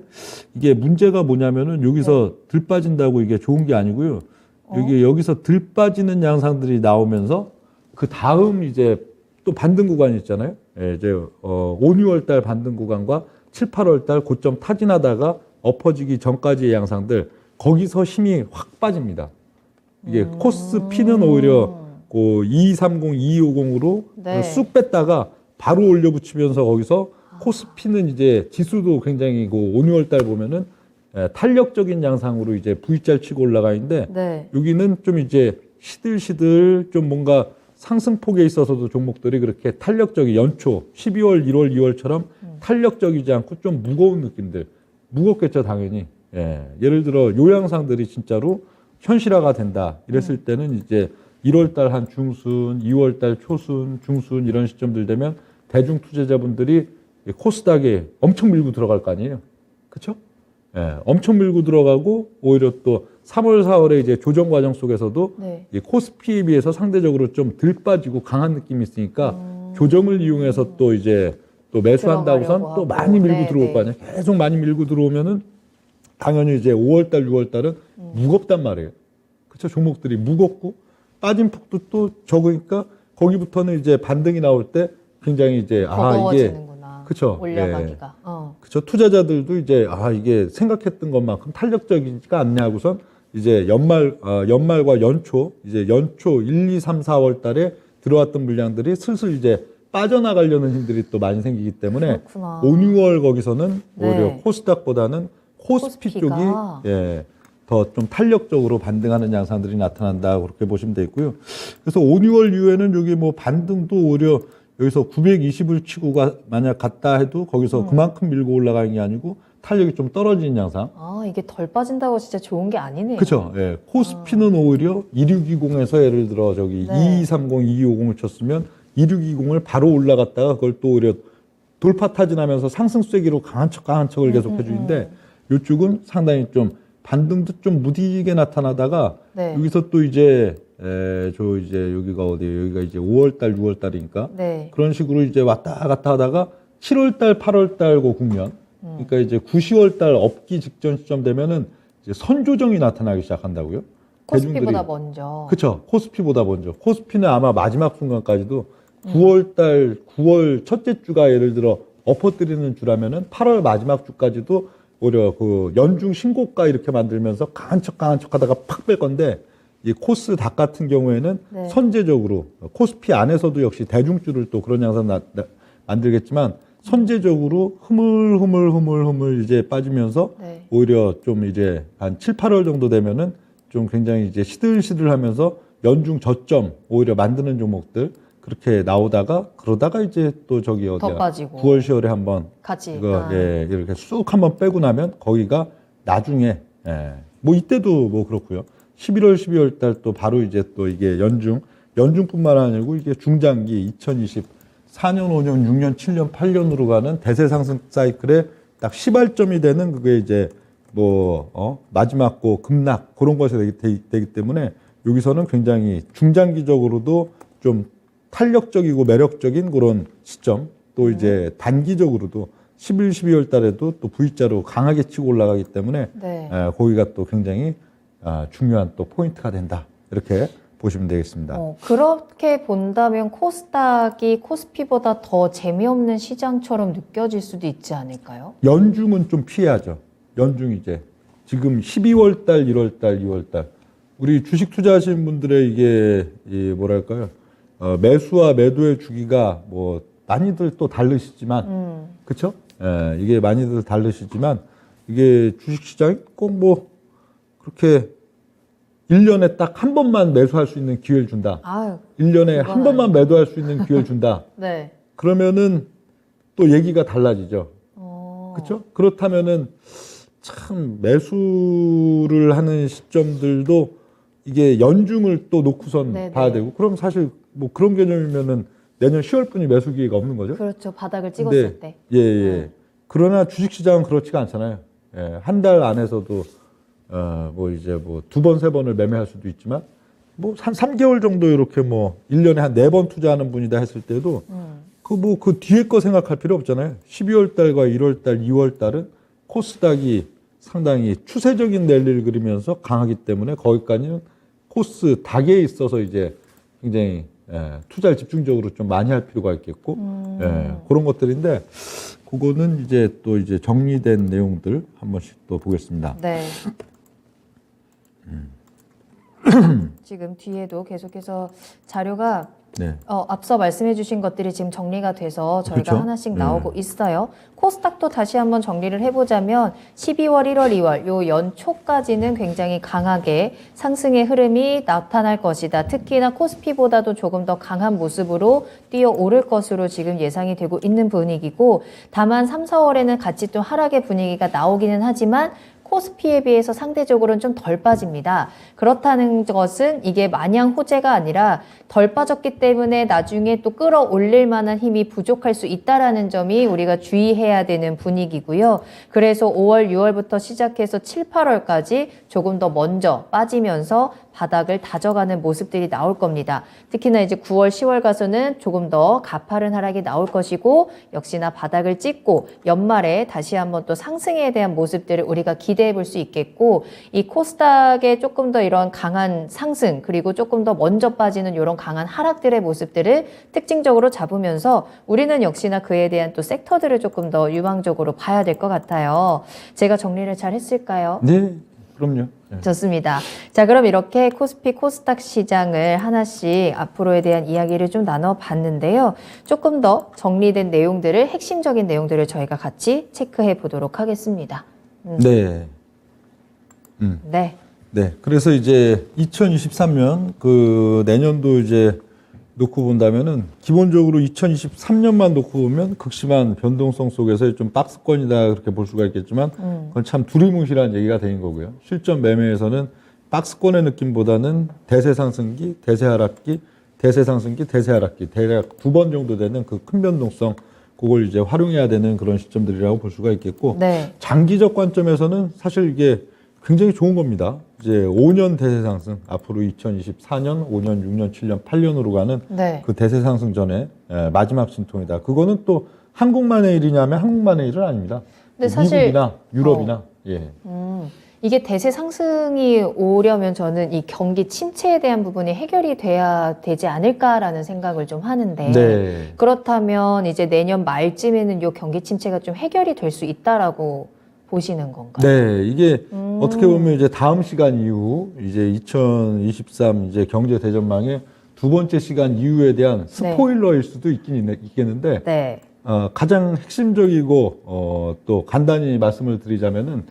이게 문제가 뭐냐면은 여기서 덜 빠진다고 이게 좋은 게 아니고요. 여기서 덜 빠지는 양상들이 나오면서 그 다음 이제 또 반등 구간이 있잖아요. 예, 이제 5, 6월 달 반등 구간과 7, 8월 달 고점 타진하다가 엎어지기 전까지의 양상들 거기서 힘이 확 빠집니다. 이게 코스피는 오히려 그 2230, 2250으로 네. 쑥 뺐다가 바로 올려붙이면서 거기서 코스피는 이제 지수도 굉장히 그 5, 6월 달 보면은 탄력적인 양상으로 이제 V자를 치고 올라가 있는데 네. 여기는 좀 이제 시들시들 좀 뭔가 상승폭에 있어서도 종목들이 그렇게 탄력적인 연초 12월, 1월, 2월처럼 탄력적이지 않고 좀 무거운 느낌들 무겁겠죠 당연히. 예를 들어 요 양상들이 진짜로 현실화가 된다 이랬을 때는 이제 1월 달 한 중순, 2월 달 초순, 중순 이런 시점들 되면 대중 투자자분들이 코스닥에 엄청 밀고 들어갈 거 아니에요. 그렇죠? 엄청 밀고 들어가고 오히려 또 3월, 4월에 이제 조정 과정 속에서도 네. 이 코스피에 비해서 상대적으로 좀 덜 빠지고 강한 느낌이 있으니까 조정을 이용해서 또 이제 또 매수한다고선 들어가려고 또 하고. 많이 밀고 네, 들어올 네. 거 아니에요. 계속 많이 밀고 들어오면은 당연히 이제 5월 달, 6월 달은 무겁단 말이에요. 그렇죠? 종목들이 무겁고 빠진 폭도 또 적으니까 거기부터는 이제 반등이 나올 때 굉장히 이제 이게 버거워지는구나. 그쵸? 올려가기가. 그렇죠. 투자자들도 이제 이게 생각했던 것만큼 탄력적이지가 않냐고선 이제 연말과 연초 이제 연초 1, 2, 3, 4월 달에 들어왔던 물량들이 슬슬 이제 빠져나가려는 힘들이 또 많이 생기기 때문에 그렇구나. 5, 6월 거기서는 오히려 네. 코스닥보다는 코스피 쪽이 코스피가. 더 좀 탄력적으로 반등하는 양상들이 나타난다 그렇게 보시면 되고요. 그래서 5, 6월 이후에는 여기 뭐 반등도 오히려 여기서 920을 치고 만약 갔다 해도 거기서 그만큼 밀고 올라가는 게 아니고 탄력이 좀 떨어지는 양상. 이게 덜 빠진다고 진짜 좋은 게 아니네요. 그렇죠. 예. 코스피는 오히려 2620에서 예를 들어 저기 네. 2230, 2250을 쳤으면 2620을 바로 올라갔다가 그걸 또 오히려 돌파 타진하면서 상승 쐐기로 강한 척을 계속 해주는데 이쪽은 상당히 좀 반등도 좀 무디게 나타나다가 네. 여기서 또 이제 여기가 어디예요? 여기가 이제 5월 달, 6월 달이니까 네. 그런 식으로 이제 왔다 갔다 하다가 7월 달, 8월 달 그 국면 그러니까 이제 9, 10월 달 업기 직전 시점 되면은 이제 선조정이 나타나기 시작한다고요. 코스피보다 먼저. 그렇죠. 코스피보다 먼저. 코스피는 아마 마지막 순간까지도 9월 달, 9월 첫째 주가 예를 들어 엎어뜨리는 주라면은 8월 마지막 주까지도 오히려 그 연중 신고가 이렇게 만들면서 강한 척 하다가 팍 뺄 건데 이 코스닥 같은 경우에는 네. 선제적으로 코스피 안에서도 역시 대중주를 또 그런 양상 만들겠지만 선제적으로 흐물 이제 빠지면서 네. 오히려 좀 이제 한 7, 8월 정도 되면은 좀 굉장히 이제 시들시들 하면서 연중 저점 오히려 만드는 종목들 그렇게 나오다가 그러다가 이제 또 저기 어디야 빠지고. 9월, 10월에 한번 같이. 이거 이렇게 쑥 한번 빼고 나면 거기가 나중에 뭐 이때도 뭐 그렇고요. 11월, 12월 달 또 바로 이제 또 이게 연중뿐만 아니고 이게 중장기 2024년, 5년, 6년, 7년, 8년으로 가는 대세 상승 사이클의 딱 시발점이 되는 그게 이제 뭐 마지막 고 급락 그런 것이 되기 때문에 여기서는 굉장히 중장기적으로도 좀 탄력적이고 매력적인 그런 시점 또 이제 단기적으로도 11, 12월 달에도 또 V자로 강하게 치고 올라가기 때문에 네. 거기가 또 굉장히 중요한 또 포인트가 된다. 이렇게 보시면 되겠습니다. 그렇게 본다면 코스닥이 코스피보다 더 재미없는 시장처럼 느껴질 수도 있지 않을까요? 연중은 좀 피해야죠. 연중 이제 지금 12월 달, 1월 달, 2월 달 우리 주식 투자하시는 분들의 이게 뭐랄까요? 매수와 매도의 주기가 뭐 많이들 또 다르시지만 그렇죠? 이게 많이들 다르시지만 이게 주식 시장이 꼭 뭐 그렇게 1년에 딱 한 번만 매수할 수 있는 기회를 준다. 아유, 1년에 한 번만 매도할 수 있는 기회를 준다. 네. 그러면은 또 얘기가 달라지죠. 어, 그렇죠? 그렇다면은 참 매수를 하는 시점들도 이게 연중을 또 놓고선 네네. 봐야 되고 그럼 사실 뭐 그런 개념이면은 내년 10월뿐이 매수 기회가 없는 거죠. 그렇죠. 바닥을 찍었을 때. 예, 예. 그러나 주식 시장은 그렇지가 않잖아요. 예, 한 달 안에서도 뭐 이제 뭐 두 번, 세 번을 매매할 수도 있지만 뭐 한 3개월 정도 이렇게 뭐 1년에 한 4번 투자하는 분이다 했을 때도 그 뒤에 거 생각할 필요 없잖아요. 12월 달과 1월 달, 2월 달은 코스닥이 상당히 추세적인 랠리를 그리면서 강하기 때문에 거기까지는 코스닥에 있어서 이제 굉장히 투자를 집중적으로 좀 많이 할 필요가 있겠고 그런 것들인데 그거는 이제 또 이제 정리된 내용들 한 번씩 또 보겠습니다. 네. 지금 뒤에도 계속해서 자료가 네. 앞서 말씀해 주신 것들이 지금 정리가 돼서 저희가 그렇죠? 하나씩 나오고 있어요. 코스닥도 다시 한번 정리를 해보자면 12월, 1월, 2월 요 연초까지는 굉장히 강하게 상승의 흐름이 나타날 것이다. 특히나 코스피보다도 조금 더 강한 모습으로 뛰어오를 것으로 지금 예상이 되고 있는 분위기고 다만 3, 4월에는 같이 또 하락의 분위기가 나오기는 하지만 코스피에 비해서 상대적으로는 좀 덜 빠집니다. 그렇다는 것은 이게 마냥 호재가 아니라 덜 빠졌기 때문에 나중에 또 끌어올릴 만한 힘이 부족할 수 있다라는 점이 우리가 주의해야 되는 분위기고요. 그래서 5월, 6월부터 시작해서 7, 8월까지 조금 더 먼저 빠지면서 바닥을 다져가는 모습들이 나올 겁니다. 특히나 이제 9월, 10월 가서는 조금 더 가파른 하락이 나올 것이고 역시나 바닥을 찍고 연말에 다시 한번 또 상승에 대한 모습들을 우리가 기대해 볼 수 있겠고 이 코스닥의 조금 더 이런 강한 상승 그리고 조금 더 먼저 빠지는 이런 강한 하락들의 모습들을 특징적으로 잡으면서 우리는 역시나 그에 대한 또 섹터들을 조금 더 유망적으로 봐야 될 것 같아요. 제가 정리를 잘 했을까요? 네, 그럼요. 네. 좋습니다. 자, 그럼 이렇게 코스피, 코스닥 시장을 하나씩 앞으로에 대한 이야기를 좀 나눠봤는데요. 조금 더 정리된 내용들을, 핵심적인 내용들을 저희가 같이 체크해 보도록 하겠습니다. 네. 네. 네. 그래서 이제 2023년 그 내년도 이제 놓고 본다면은 기본적으로 2023년만 놓고 보면 극심한 변동성 속에서의 좀 박스권이다 그렇게 볼 수가 있겠지만 그건 참 두리뭉실한 얘기가 되는 거고요. 실전 매매에서는 박스권의 느낌보다는 대세 상승기, 대세 하락기, 대세 상승기, 대세 하락기 대략 2번 정도 되는 그 큰 변동성 그걸 이제 활용해야 되는 그런 시점들이라고 볼 수가 있겠고 네. 장기적 관점에서는 사실 이게 굉장히 좋은 겁니다. 이제 5년 대세 상승, 앞으로 2024년, 5년, 6년, 7년, 8년으로 가는 네. 그 대세 상승 전에 마지막 진통이다. 그거는 또 한국만의 일이냐면 한국만의 일은 아닙니다. 근데 사실 미국이나 유럽이나 예. 이게 대세 상승이 오려면 저는 이 경기 침체에 대한 부분이 해결이 돼야 되지 않을까라는 생각을 좀 하는데 네. 그렇다면 이제 내년 말쯤에는 이 경기 침체가 좀 해결이 될 수 있다라고 보시는 건가요? 네, 이게 어떻게 보면 이제 다음 시간 이후 이제 2023 이제 경제 대전망의 두 번째 시간 이후에 대한 스포일러일 수도 있겠는데 네. 가장 핵심적이고 또 간단히 말씀을 드리자면은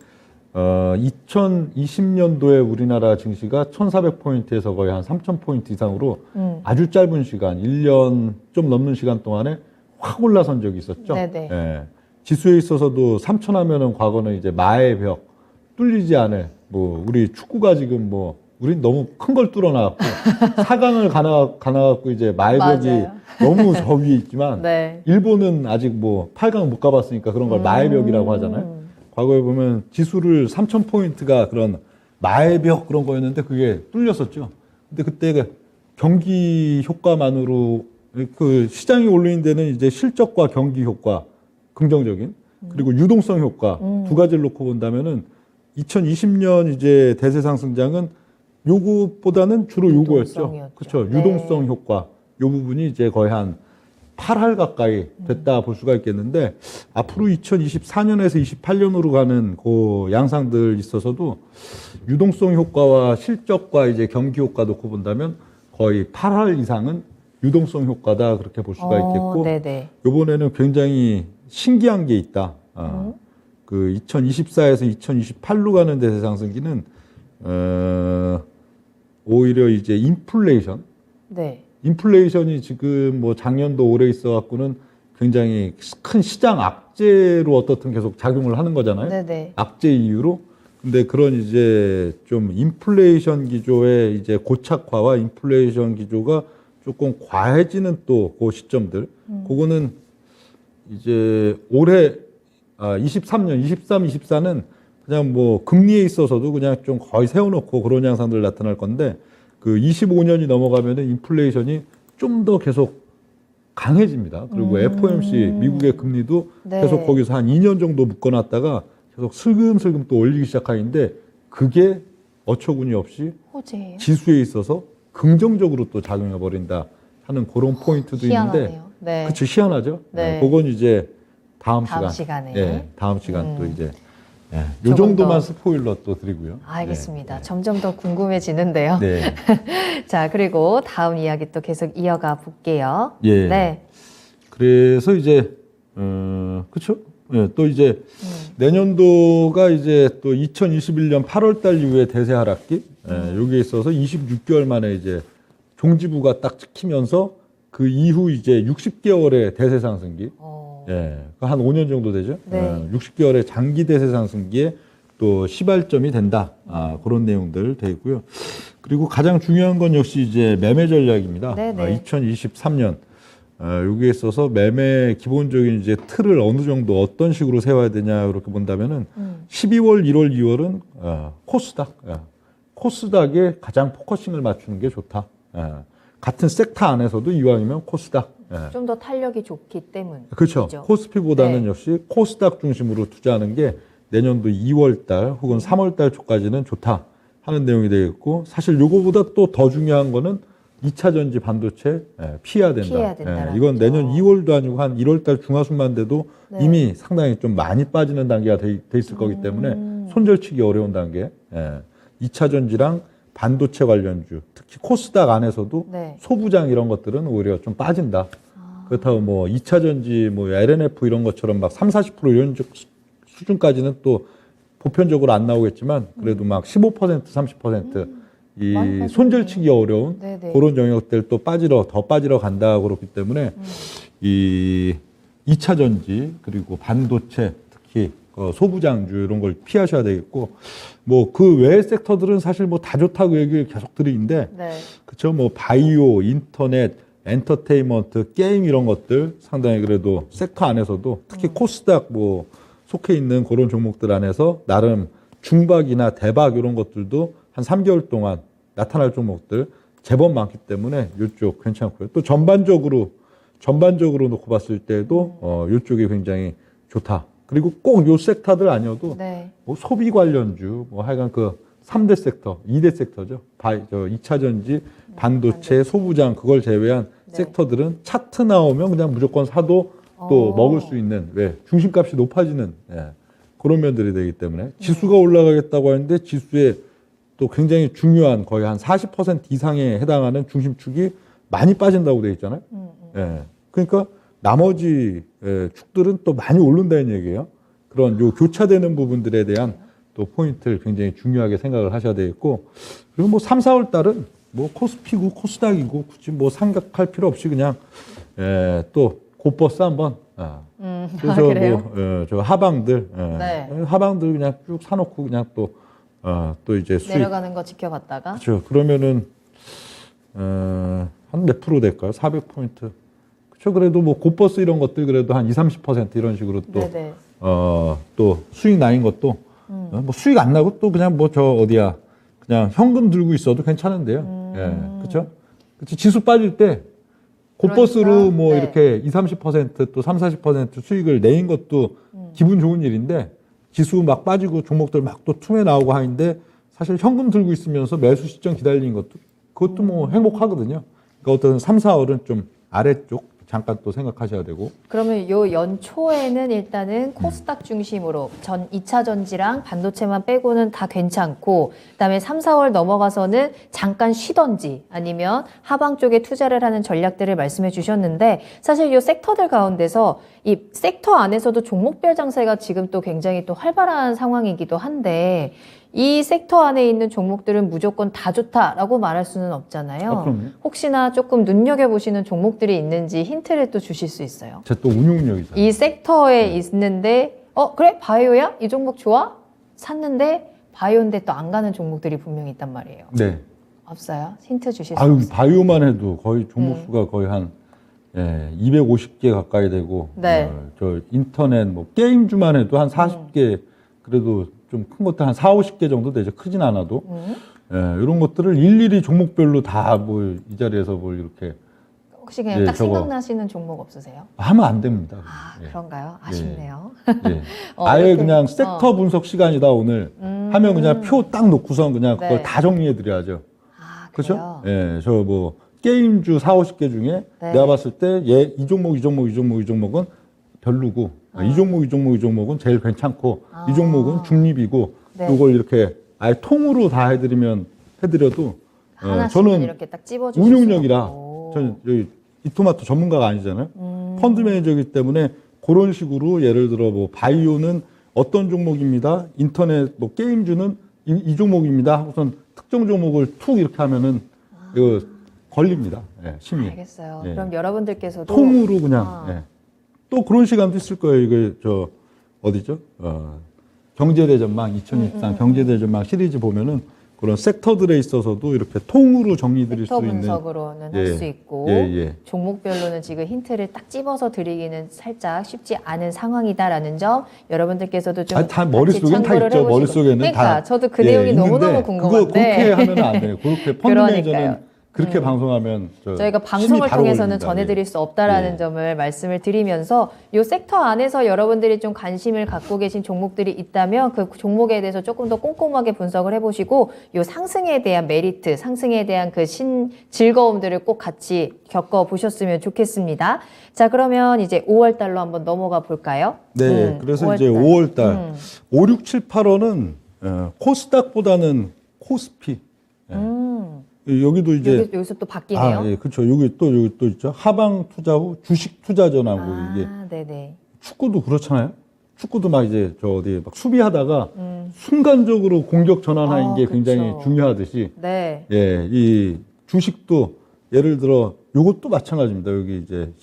2020년도에 우리나라 증시가 1,400포인트에서 거의 한 3,000포인트 이상으로 아주 짧은 시간, 1년 좀 넘는 시간 동안에 확 올라선 적이 있었죠. 네네. 예. 지수에 있어서도 3,000 하면은 과거는 이제 마의 벽, 뚫리지 않을, 뭐, 우리 축구가 지금 뭐, 우린 너무 큰 걸 뚫어놔갖고, 4강을 가나갖고 이제 마의 벽이 맞아요. 너무 저 위에 있지만, 네. 일본은 아직 뭐, 8강 못 가봤으니까 그런 걸 마의 벽이라고 하잖아요. 과거에 보면 지수를 3,000포인트가 그런 마의 벽 그런 거였는데 그게 뚫렸었죠. 근데 그때 경기 효과만으로 그 시장이 올리는 데는 이제 실적과 경기 효과 긍정적인 그리고 유동성 효과 두 가지를 놓고 본다면은 2020년 이제 대세 상승장은 요거보다는 주로 요거였죠. 유동성이었죠. 그렇죠. 네. 유동성 효과 요 부분이 이제 거의 한 8할 가까이 됐다 볼 수가 있겠는데 앞으로 2024년에서 28년으로 가는 그 양상들 있어서도 유동성 효과와 실적과 이제 경기 효과 놓고 본다면 거의 8할 이상은 유동성 효과다 그렇게 볼 수가 있겠고 네네. 이번에는 굉장히 신기한 게 있다. 그 2024에서 2028로 가는 대세 상승기는 오히려 이제 네. 인플레이션이 지금 뭐 작년도 올해 있어 갖고는 굉장히 큰 시장 악재로 어떻든 계속 작용을 하는 거잖아요. 네네. 악재 이유로. 근데 그런 이제 좀 인플레이션 기조의 이제 고착화와 인플레이션 기조가 조금 과해지는 또 그 시점들. 그거는 이제 올해 23년, 23, 24는 그냥 뭐 금리에 있어서도 그냥 좀 거의 세워놓고 그런 양상들 나타날 건데 그 25년이 넘어가면은 인플레이션이 좀 더 계속 강해집니다. 그리고 FOMC 미국의 금리도 네. 계속 거기서 한 2년 정도 묶어놨다가 계속 슬금슬금 또 올리기 시작하는데 그게 어처구니 없이 호재예요. 지수에 있어서 긍정적으로 또 작용해 버린다 하는 그런 포인트도 있는데, 희한하네요. 네. 그렇죠, 희한하죠. 네. 그건 이제 다음 시간에. 예, 다음 시간 또 이제 요 조금 정도만 더. 스포일러 또 드리고요. 알겠습니다. 네. 점점 더 궁금해지는데요. 네. 자, 그리고 다음 이야기 또 계속 이어가 볼게요. 예. 네. 그래서 이제 그렇죠. 예, 또 이제 내년도가 이제 또 2021년 8월달 이후에 대세 하락기, 여기에 있어서 26개월 만에 이제 종지부가 딱 찍히면서 그 이후 이제 60개월의 대세 상승기, 예, 한 5년 정도 되죠. 네. 60개월의 장기 대세 상승기에 또 시발점이 된다. 그런 내용들 돼 있고요. 그리고 가장 중요한 건 역시 이제 매매 전략입니다. 네네. 2023년 여기에 있어서 매매 기본적인 이제 틀을 어느 정도 어떤 식으로 세워야 되냐 이렇게 본다면은 12월, 1월, 2월은 코스닥, 코스닥에 가장 포커싱을 맞추는 게 좋다. 같은 섹터 안에서도 이왕이면 코스닥. 좀 더 탄력이 좋기 때문. 그렇죠. 코스피보다는 네. 역시 코스닥 중심으로 투자하는 게 내년도 2월 달 혹은 3월 달 초까지는 좋다 하는 내용이 되겠고, 사실 요거보다 또 더 중요한 거는 2차 전지 반도체 피해야 된다. 피해야 된다라는 이건 거죠. 내년 2월도 아니고 한 1월 달 중하순만 돼도 네. 이미 상당히 좀 많이 빠지는 단계가 돼 있을 거기 때문에 손절치기 어려운 단계. 2차 전지랑 반도체 관련주, 특히 코스닥 안에서도 네. 소부장 이런 것들은 오히려 좀 빠진다. 그렇다고 뭐 2차 전지, 뭐 LNF 이런 것처럼 막 3, 40% 이런 수준까지는 또 보편적으로 안 나오겠지만 그래도 막 15%, 30% 이 많이 빠지네요. 손절치기 어려운 네네. 그런 영역들 또 더 빠지러 간다 그렇기 때문에 이 2차 전지 그리고 반도체 특히 소부장주 이런 걸 피하셔야 되겠고, 뭐 그 외의 섹터들은 사실 뭐 다 좋다고 얘기를 계속 드리는데 네. 그쵸, 뭐 바이오, 인터넷, 엔터테인먼트, 게임 이런 것들 상당히 그래도 섹터 안에서도 특히 코스닥 뭐 속해 있는 그런 종목들 안에서 나름 중박이나 대박 이런 것들도 한 3개월 동안 나타날 종목들 제법 많기 때문에 이쪽 괜찮고요. 또 전반적으로 놓고 봤을 때도 이쪽이 굉장히 좋다. 그리고 꼭 요 섹터들 아니어도 네. 뭐 소비 관련주, 뭐 하여간 그 3대 섹터, 2대 섹터죠. 2차 전지, 반도체, 소부장 그걸 제외한 네. 섹터들은 차트 나오면 그냥 무조건 사도 또 먹을 수 있는, 왜 중심값이 높아지는 그런 면들이 되기 때문에 지수가 올라가겠다고 하는데 지수에 또 굉장히 중요한 거의 한 40% 이상에 해당하는 중심축이 많이 빠진다고 되어 있잖아요. 그러니까 나머지 축들은 또 많이 오른다는 얘기예요. 그런 요 교차되는 부분들에 대한 또 포인트를 굉장히 중요하게 생각을 하셔야 되겠고, 그리고 뭐 3, 4월 달은 뭐 코스피고 코스닥이고 굳이 뭐 생각할 필요 없이 그냥 또 곧버스 한번 그래서 그래요? 뭐 저 하방들 네. 하방들 그냥 쭉 사놓고 그냥 또 이제 수익 내려가는 거 지켜봤다가. 그렇죠. 그러면은 한 몇 프로 될까요? 400포인트. 그렇죠. 그래도 뭐 곧버스 이런 것들 그래도 한 20, 30% 이런 식으로 또 네네. 또 수익 나인 것도 뭐 수익 안 나고 또 그냥 뭐 저 어디야 그냥 현금 들고 있어도 괜찮은데요. 예, 그렇죠. 지수 빠질 때 곧버스로 그러니까, 뭐 네. 이렇게 20, 30%또 30, 40% 수익을 내인 것도 기분 좋은 일인데 지수 막 빠지고 종목들 막 또 tum에 나오고 하는데 사실 현금 들고 있으면서 매수 시점 기다리는 것도 그것도 뭐 행복하거든요. 그러니까 어떤 3, 4월은 좀 아래쪽 잠깐 또 생각하셔야 되고. 그러면 요 연초에는 일단은 코스닥 중심으로 2차 전지랑 반도체만 빼고는 다 괜찮고, 그다음에 3, 4월 넘어가서는 잠깐 쉬던지 아니면 하방 쪽에 투자를 하는 전략들을 말씀해 주셨는데, 사실 요 섹터들 가운데서 이 섹터 안에서도 종목별 장세가 지금 또 굉장히 또 활발한 상황이기도 한데, 이 섹터 안에 있는 종목들은 무조건 다 좋다라고 말할 수는 없잖아요. 그럼요. 혹시나 조금 눈여겨보시는 종목들이 있는지 힌트를 또 주실 수 있어요. 제 또 운용력이잖아요. 이 섹터에 있는데, 그래? 바이오야? 이 종목 좋아? 샀는데, 바이오인데 또 안 가는 종목들이 분명히 있단 말이에요. 네. 없어요? 힌트 주실 수 아유, 없어요? 바이오만 해도 거의 종목 수가 거의 한 250개 가까이 되고, 네. 저 인터넷 뭐 게임주만 해도 한 40개, 그래도 좀 큰 것도 한 4, 50개 정도 되죠. 크진 않아도. 이런 것들을 일일이 종목별로 다 뭐 이 자리에서 뭘 이렇게 혹시 그냥 예, 딱 저거. 생각나시는 종목 없으세요? 하면 안 됩니다. 아, 예. 그런가요? 아쉽네요. 예. 아예 이렇게, 그냥 섹터 분석 시간이다 오늘 하면 그냥 표 딱 놓고선 그냥 그걸 네. 다 정리해 드려야죠. 아, 그렇죠? 그래요? 예, 저 뭐 게임주 4, 50개 중에 네. 내가 봤을 때 이 종목, 이 종목, 이 종목, 이 종목은 별로고 이 종목, 이 종목, 이 종목은 제일 괜찮고 이 종목은 중립이고 네. 이걸 이렇게 아예 통으로 다 해드려도 하나씩은 저는 이렇게 딱 찝어주실 수는 운용력이라 없고. 저는 여기 이토마토 전문가가 아니잖아요. 펀드 매니저이기 때문에 그런 식으로 예를 들어 뭐 바이오는 어떤 종목입니다. 인터넷 뭐 게임주는 이 종목입니다. 하고선 특정 종목을 툭 이렇게 하면은 이거 걸립니다. 예, 심리. 알겠어요. 예. 그럼 여러분들께서도 통으로 그냥 아. 예. 또 그런 시간도 있을 거예요. 이게 저 어디죠? 경제대전망 2023 경제대전망 시리즈 보면은 그런 섹터들에 있어서도 이렇게 통으로 정리드릴 수 섹터 있는 분석으로는 예, 할 수 있고 예. 종목별로는 지금 힌트를 딱 집어서 드리기는 살짝 쉽지 않은 상황이다라는 점 여러분들께서도 좀 아니, 다 같이 머릿속엔 다 참고를 있죠. 해보시고. 머릿속에는 그러니까 다 저도 그 내용이 있는데 너무너무 그거 궁금한데 그렇게 하면 안 돼요. 그렇게 펀드 매니저는 그러니까요. 그렇게 방송하면 저희가 힘이 방송을 바로 통해서는 올립니다. 전해드릴 수 없다라는 예. 점을 말씀을 드리면서 이 섹터 안에서 여러분들이 좀 관심을 갖고 계신 종목들이 있다면 그 종목에 대해서 조금 더 꼼꼼하게 분석을 해보시고 이 상승에 대한 메리트, 상승에 대한 그 즐거움들을 꼭 같이 겪어보셨으면 좋겠습니다. 자, 그러면 이제 5월 달로 한번 넘어가 볼까요? 네, 그래서 5월 이제 달. 5월 달 5, 6, 7, 8월은 코스닥보다는 코스피. 여기도 이제 여기서 또 바뀌네요. 예, 그렇죠. 여기 또 있죠. 하방 투자 후 주식 투자 전하고 이게 네네. 축구도 그렇잖아요. 축구도 막 이제 저 어디 막 수비하다가 순간적으로 공격 전환하는 게 굉장히 그쵸. 중요하듯이 네. 예, 이 주식도 예를 들어 요것도 마찬가지입니다. 여기 이제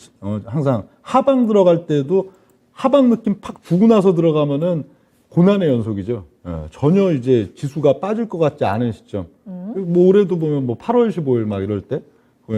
항상 하방 들어갈 때도 하방 느낌 팍 주고 나서 들어가면은 고난의 연속이죠. 전혀 이제 지수가 빠질 것 같지 않은 시점. 뭐 올해도 보면 뭐 8월 15일 막 이럴 때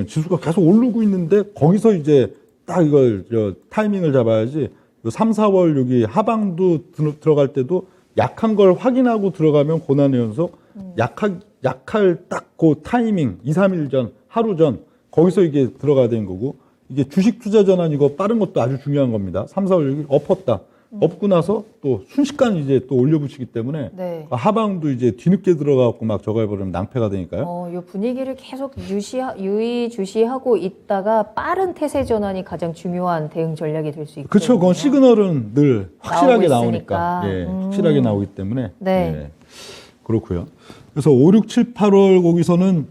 지수가 계속 오르고 있는데 거기서 이제 딱 이걸 타이밍을 잡아야지. 요 3, 4월 여기 하방도 들어갈 때도 약한 걸 확인하고 들어가면 고난의 연속. 약할 딱 그 타이밍 2, 3일 전, 하루 전 거기서 이게 들어가야 되는 거고 이게 주식 투자 전환 이거 빠른 것도 아주 중요한 겁니다. 3, 4월 여기 엎었다. 엎고 나서 또 순식간 이제 또 올려붙이기 때문에 네. 하방도 이제 뒤늦게 들어가고 막 저거 해버리면 낭패가 되니까요. 요 분위기를 계속 유의주시하고 있다가 빠른 태세 전환이 가장 중요한 대응 전략이 될 수 있거든요. 그렇죠. 그건 시그널은 늘 확실하게 나오고 나오니까. 있으니까. 예, 확실하게 나오기 때문에. 네. 예, 그렇고요. 그래서 5, 6, 7, 8월 거기서는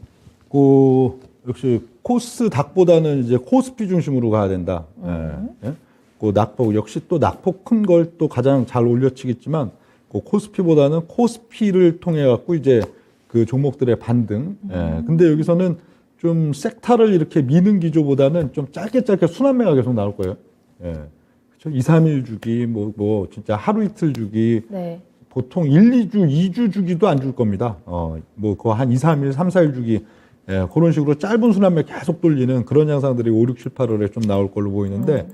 역시 코스닥보다는 이제 코스피 중심으로 가야 된다. 예. 그 낙폭 역시 또 낙폭 큰 걸 또 가장 잘 올려치겠지만 그 코스피보다는 코스피를 통해 갖고 이제 그 종목들의 반등. 예. 근데 여기서는 좀 섹터를 이렇게 미는 기조보다는 좀 짧게 순환매가 계속 나올 거예요. 예. 그렇죠. 2, 3일 주기 뭐 진짜 하루 이틀 주기. 네. 보통 1, 2주, 2주 주기도 안 줄 겁니다. 뭐 한 2, 3일, 3, 4일 주기. 예, 그런 식으로 짧은 순환매 계속 돌리는 그런 양상들이 5, 6, 7, 8월에 좀 나올 걸로 보이는데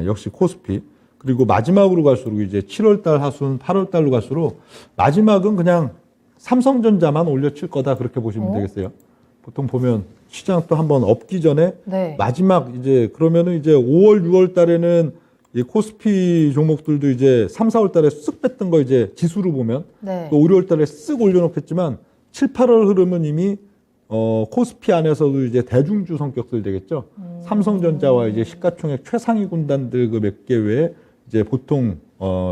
역시 코스피. 그리고 마지막으로 갈수록 이제 7월달 하순, 8월달로 갈수록 마지막은 그냥 삼성전자만 올려칠 거다 그렇게 보시면 되겠어요. 보통 보면 시장 또 한번 엎기 전에 네. 마지막 이제 그러면은 이제 5월, 6월 달에는 이 코스피 종목들도 이제 3, 4월 달에 쓱 뺐던 거 이제 지수로 보면 네. 또 5, 6월 달에 쓱 올려놓겠지만 7, 8월 흐름은 이미 코스피 안에서도 이제 대중주 성격들 되겠죠. 삼성전자와 이제 시가총액 최상위 군단들 그 몇 개 외에 이제 보통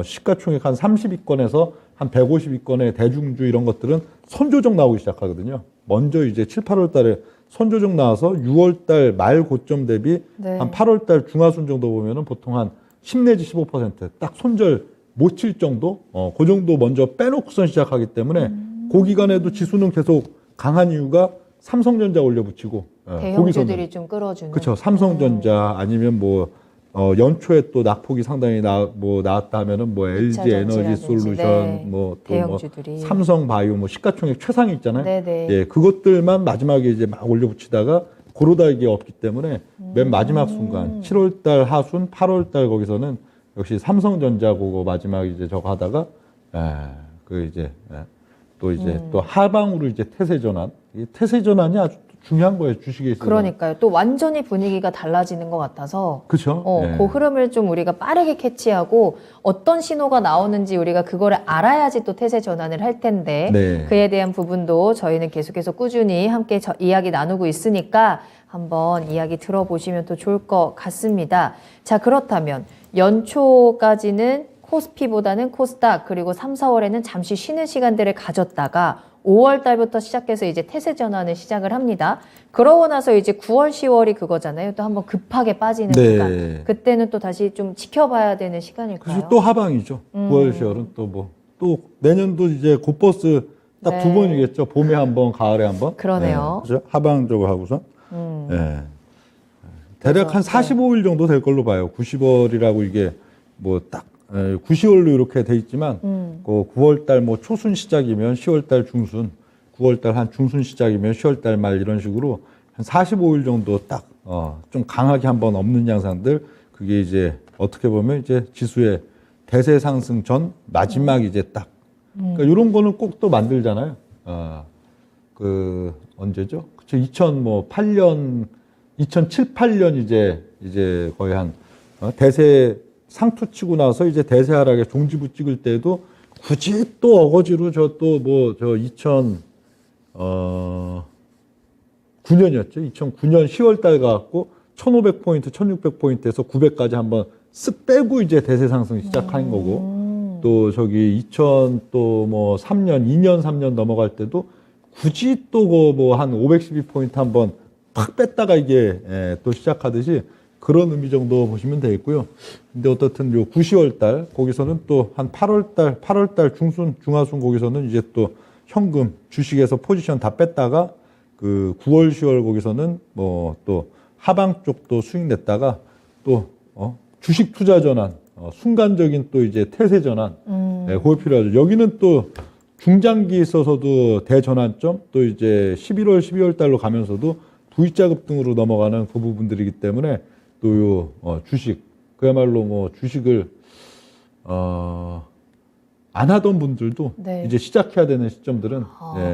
시가총액 한 30위권에서 한 150위권의 대중주 이런 것들은 선조정 나오기 시작하거든요. 먼저 이제 7, 8월 달에 선조정 나와서 6월 달 말 고점 대비 네. 한 8월 달 중하순 정도 보면은 보통 한 10 내지 15%딱 손절 못 칠 정도? 그 정도 먼저 빼놓고선 시작하기 때문에 그 기간에도 지수는 계속 강한 이유가 삼성전자 올려붙이고 대형주들이 좀 끌어주는. 그렇죠. 삼성전자 아니면 뭐 연초에 또 낙폭이 상당히 나왔다 하면은 뭐 LG 에너지 솔루션 네. 뭐 또 뭐 대형주들이. 삼성바이오 뭐 시가총액 최상위 있잖아요. 네네. 예, 그것들만 마지막에 이제 막 올려붙이다가 고르다 이게 없기 때문에 맨 마지막 순간 7월 달 하순 8월 달 거기서는 역시 삼성전자 그거 마지막 이제 저거 하다가 또 이제 또 하방으로 이제 태세 전환. 이 태세 전환이 아주 중요한 거예요, 주식에 있어서. 그러니까요. 또 완전히 분위기가 달라지는 것 같아서. 그렇죠. 그 흐름을 좀 우리가 빠르게 캐치하고 어떤 신호가 나오는지 우리가 그거를 알아야지 또 태세 전환을 할 텐데 네. 그에 대한 부분도 저희는 계속해서 꾸준히 함께 이야기 나누고 있으니까 한번 이야기 들어보시면 또 좋을 것 같습니다. 자, 그렇다면 연초까지는 코스피보다는 코스닥 그리고 3, 4월에는 잠시 쉬는 시간들을 가졌다가 5월 달부터 시작해서 이제 태세 전환을 시작을 합니다. 그러고 나서 이제 9월, 10월이 그거잖아요. 또 한번 급하게 빠지는 네. 시간. 그때는 또 다시 좀 지켜봐야 되는 시간일까요? 그래서 또 하방이죠. 9월, 10월은 또 내년도 이제 곧버스 딱 두 네. 번이겠죠. 봄에 한 번, 가을에 한 번. 그러네요. 네, 그렇죠? 하방 쪽으로 하고서. 네. 대략 그래서, 한 45일 정도 될 걸로 봐요. 90월이라고 이게 뭐 딱 90월로 이렇게 돼 있지만 그 9월 달 뭐 초순 시작이면 10월 달 중순, 9월 달 한 중순 시작이면 10월 달 말 이런 식으로 한 45일 정도 딱 좀 강하게 한번 없는 양상들 그게 이제 어떻게 보면 이제 지수의 대세 상승 전 마지막 이제 딱 그러니까 이런 거는 꼭 또 만들잖아요. 그 언제죠? 그쵸 2008년 2007, 8년 이제 거의 한 대세 상투 치고 나서 이제 대세 하락에 종지부 찍을 때도 굳이 또 어거지로 저 2009년이었죠. 2009년 10월 달 가갖고 1500포인트, 1600포인트에서 900까지 한번 쓱 빼고 이제 대세 상승 시작한 거고 또 저기 3년, 2년, 3년 넘어갈 때도 굳이 또 뭐 한 512포인트 한번 팍 뺐다가 이게 또 시작하듯이 그런 의미 정도 보시면 되겠고요. 근데 어떻든 요 9, 10월 달 거기서는 또 한 8월 달 중순, 중하순 거기서는 이제 또 현금 주식에서 포지션 다 뺐다가 그 9월, 10월 거기서는 뭐 또 하방 쪽도 수익 냈다가 또 주식 투자 전환, 순간적인 또 이제 태세 전환, 그거 필요하죠. 여기는 또 중장기에 있어서도 대전환점 또 이제 11월, 12월 달로 가면서도 V자급 등으로 넘어가는 그 부분들이기 때문에 또 주식 그야말로 뭐 주식을 안 하던 분들도 네. 이제 시작해야 되는 시점들은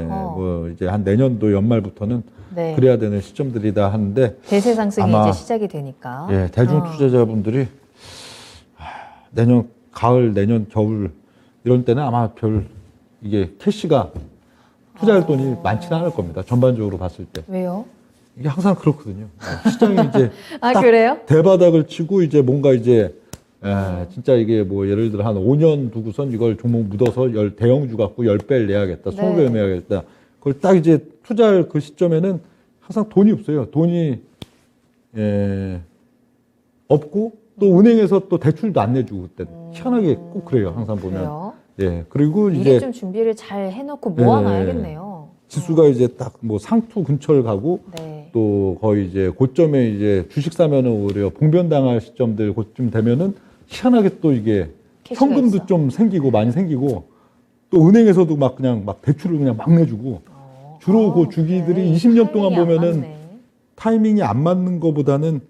뭐 이제 한 내년도 연말부터는 네. 그래야 되는 시점들이다 하는데 대세 상승이 아마, 이제 시작이 되니까. 예, 대중 투자자분들이 내년 가을, 내년 겨울 이런 때는 아마 별 이게 캐시가 투자할 돈이 많지는 않을 겁니다. 전반적으로 봤을 때. 왜요? 이게 항상 그렇거든요. 시장이 이제 아, 딱 그래요? 대바닥을 치고 이제 뭔가 이제 진짜 이게 뭐 예를 들어 한 5년 두고선 이걸 종목 묻어서 대형주 갖고 10배를 내야겠다, 20배를 내야겠다. 그걸 딱 이제 투자할 그 시점에는 항상 돈이 없어요. 돈이 없고 또 은행에서 또 대출도 안 내주고 그때 희한하게 꼭 그래요. 항상 보면. 그래요? 예. 그리고 미리 이제 좀 준비를 잘 해놓고 모아놔야겠네요. 지수가 이제 딱 뭐 상투 근처를 가고 네. 또 거의 이제 고점에 이제 주식 사면은 오히려 봉변당할 시점들 그쯤 되면은 희한하게 또 이게 캐시가 현금도 있어. 좀 생기고 많이 생기고 또 은행에서도 막 그냥 막 대출을 그냥 막 내주고 주로 그 주기들이 그래. 20년 동안 타이밍이 안 보면은 맞네. 타이밍이 안 맞는 것보다는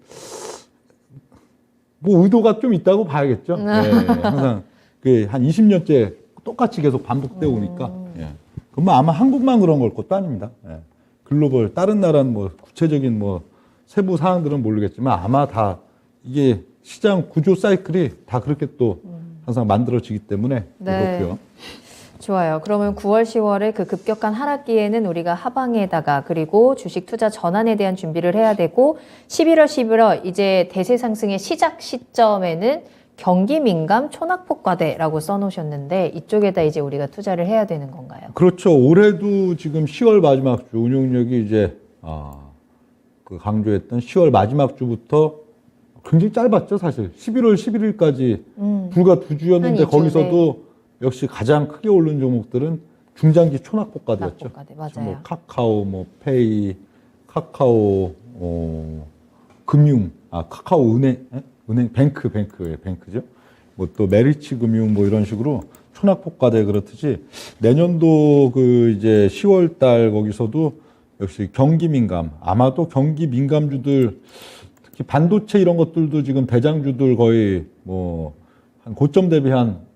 뭐 의도가 좀 있다고 봐야겠죠. 예, 항상 그 한 20년째 똑같이 계속 반복되어 오니까. 예. 그럼 아마 한국만 그런 걸 것도 아닙니다. 예. 글로벌 다른 나라는 뭐 구체적인 뭐 세부 사항들은 모르겠지만 아마 다 이게 시장 구조 사이클이 다 그렇게 또 항상 만들어지기 때문에 네. 그렇고요. 좋아요. 그러면 9월, 10월에 그 급격한 하락기에는 우리가 하방에다가 그리고 주식 투자 전환에 대한 준비를 해야 되고 11월, 11월 이제 대세 상승의 시작 시점에는 경기 민감 초낙폭과대라고 써놓으셨는데 이쪽에다 이제 우리가 투자를 해야 되는 건가요? 그렇죠. 올해도 지금 10월 마지막 주 운용력이 이제 그 강조했던 10월 마지막 주부터 굉장히 짧았죠, 사실. 11월 11일까지 불과 2주였는데 한 2주, 거기서도 역시 가장 크게 오른 종목들은 중장기 초낙폭과대였죠. 초낙폭과대, 맞아요. 뭐 카카오, 뭐 페이, 카카오 금융, 카카오 은행 뱅크죠. 뭐 또 메리츠 금융 뭐 이런 식으로 초낙폭과대 그렇듯이 내년도 그 이제 10월 달 거기서도 역시 경기 민감, 아마도 경기 민감주들 특히 반도체 이런 것들도 지금 대장주들 거의 뭐 한 고점 대비 한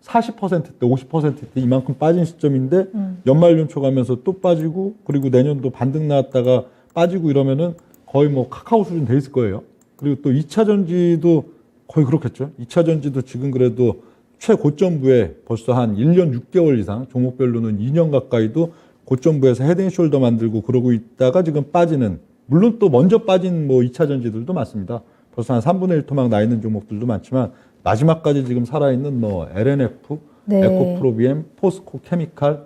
40%대, 50%대 이만큼 빠진 시점인데 연말 연초 가면서 또 빠지고 그리고 내년도 반등 나왔다가 빠지고 이러면은 거의 뭐 카카오 수준 돼 있을 거예요. 그리고 또 2차 전지도 거의 그렇겠죠. 2차 전지도 지금 그래도 최고점부에 벌써 한 1년 6개월 이상 종목별로는 2년 가까이도 고점부에서 헤드앤숄더 만들고 그러고 있다가 지금 빠지는 물론 또 먼저 빠진 뭐 2차 전지들도 많습니다. 벌써 한 3분의 1 토막 나 있는 종목들도 많지만 마지막까지 지금 살아있는 뭐 LNF, 네. 에코프로비엠, 포스코 케미칼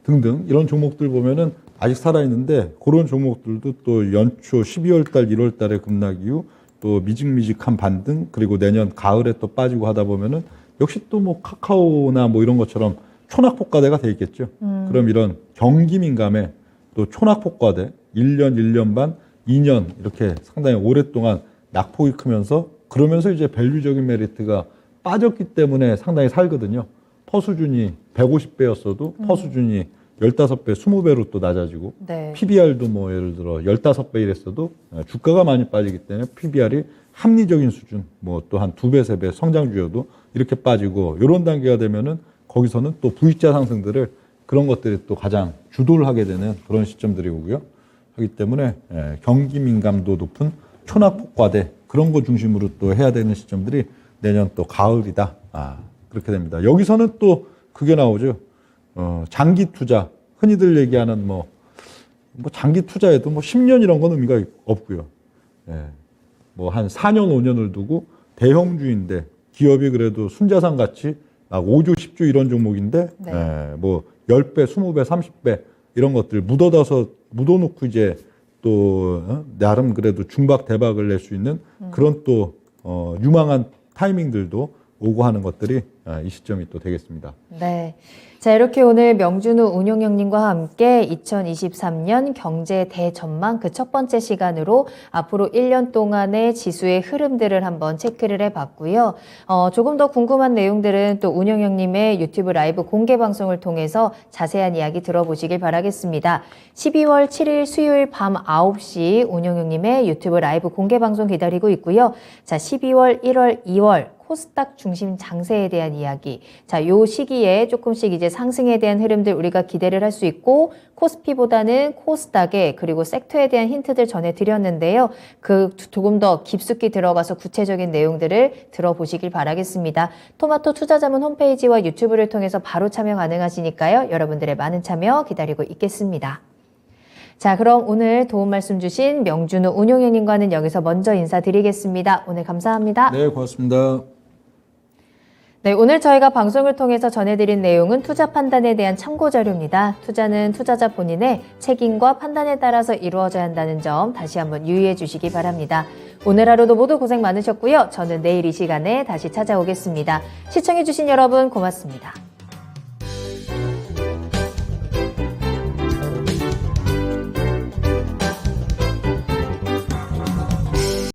등등 이런 종목들 보면은 아직 살아있는데 그런 종목들도 또 연초 12월 달, 1월 달에 급락 이후 또 미직미직한 반등 그리고 내년 가을에 또 빠지고 하다 보면은 역시 또 뭐 카카오나 뭐 이런 것처럼 초낙폭과대가 돼 있겠죠. 그럼 이런 경기 민감에 또 초낙폭과대 1년, 1년 반, 2년 이렇게 상당히 오랫동안 낙폭이 크면서 그러면서 이제 밸류적인 메리트가 빠졌기 때문에 상당히 살거든요. 퍼 수준이 150배였어도 퍼 수준이 15배, 20배로 또 낮아지고 네. PBR도 뭐 예를 들어 15배 이랬어도 주가가 많이 빠지기 때문에 PBR이 합리적인 수준 뭐 또 한 2배, 3배 성장주여도 이렇게 빠지고 이런 단계가 되면은 거기서는 또 V자 상승들을 그런 것들이 또 가장 주도를 하게 되는 그런 시점들이 오고요. 하기 때문에 경기 민감도 높은 초낙폭과대 그런 거 중심으로 또 해야 되는 시점들이 내년 또 가을이다. 그렇게 됩니다. 여기서는 또 그게 나오죠. 장기 투자. 흔히들 얘기하는 뭐 장기 투자에도 뭐 10년 이런 건 의미가 없고요. 뭐 한 4년, 5년을 두고 대형주인데 기업이 그래도 순자산 가치 막 5조, 10조 이런 종목인데 네. 뭐 10배, 20배, 30배 이런 것들 묻어놓고 이제 또 나름 그래도 중박 대박을 낼 수 있는 그런 또 유망한 타이밍들도 오고 하는 것들이 이 시점이 또 되겠습니다. 네. 자, 이렇게 오늘 명준우 운용형님과 함께 2023년 경제 대전망 그 첫 번째 시간으로 앞으로 1년 동안의 지수의 흐름들을 한번 체크를 해봤고요. 조금 더 궁금한 내용들은 또 운용형님의 유튜브 라이브 공개 방송을 통해서 자세한 이야기 들어보시길 바라겠습니다. 12월 7일 수요일 밤 9시 운용형님의 유튜브 라이브 공개 방송 기다리고 있고요. 자, 12월, 1월, 2월 코스닥 중심 장세에 대한 이야기. 자, 요 시기에 조금씩 이제 상승에 대한 흐름들 우리가 기대를 할 수 있고 코스피보다는 코스닥에 그리고 섹터에 대한 힌트들 전해드렸는데요. 그 조금 더 깊숙이 들어가서 구체적인 내용들을 들어보시길 바라겠습니다. 토마토 투자자문 홈페이지와 유튜브를 통해서 바로 참여 가능하시니까요. 여러분들의 많은 참여 기다리고 있겠습니다. 자, 그럼 오늘 도움 말씀 주신 명준우 운용형님과는 여기서 먼저 인사드리겠습니다. 오늘 감사합니다. 네, 고맙습니다. 네, 오늘 저희가 방송을 통해서 전해드린 내용은 투자 판단에 대한 참고 자료입니다. 투자는 투자자 본인의 책임과 판단에 따라서 이루어져야 한다는 점 다시 한번 유의해 주시기 바랍니다. 오늘 하루도 모두 고생 많으셨고요. 저는 내일 이 시간에 다시 찾아오겠습니다. 시청해 주신 여러분 고맙습니다.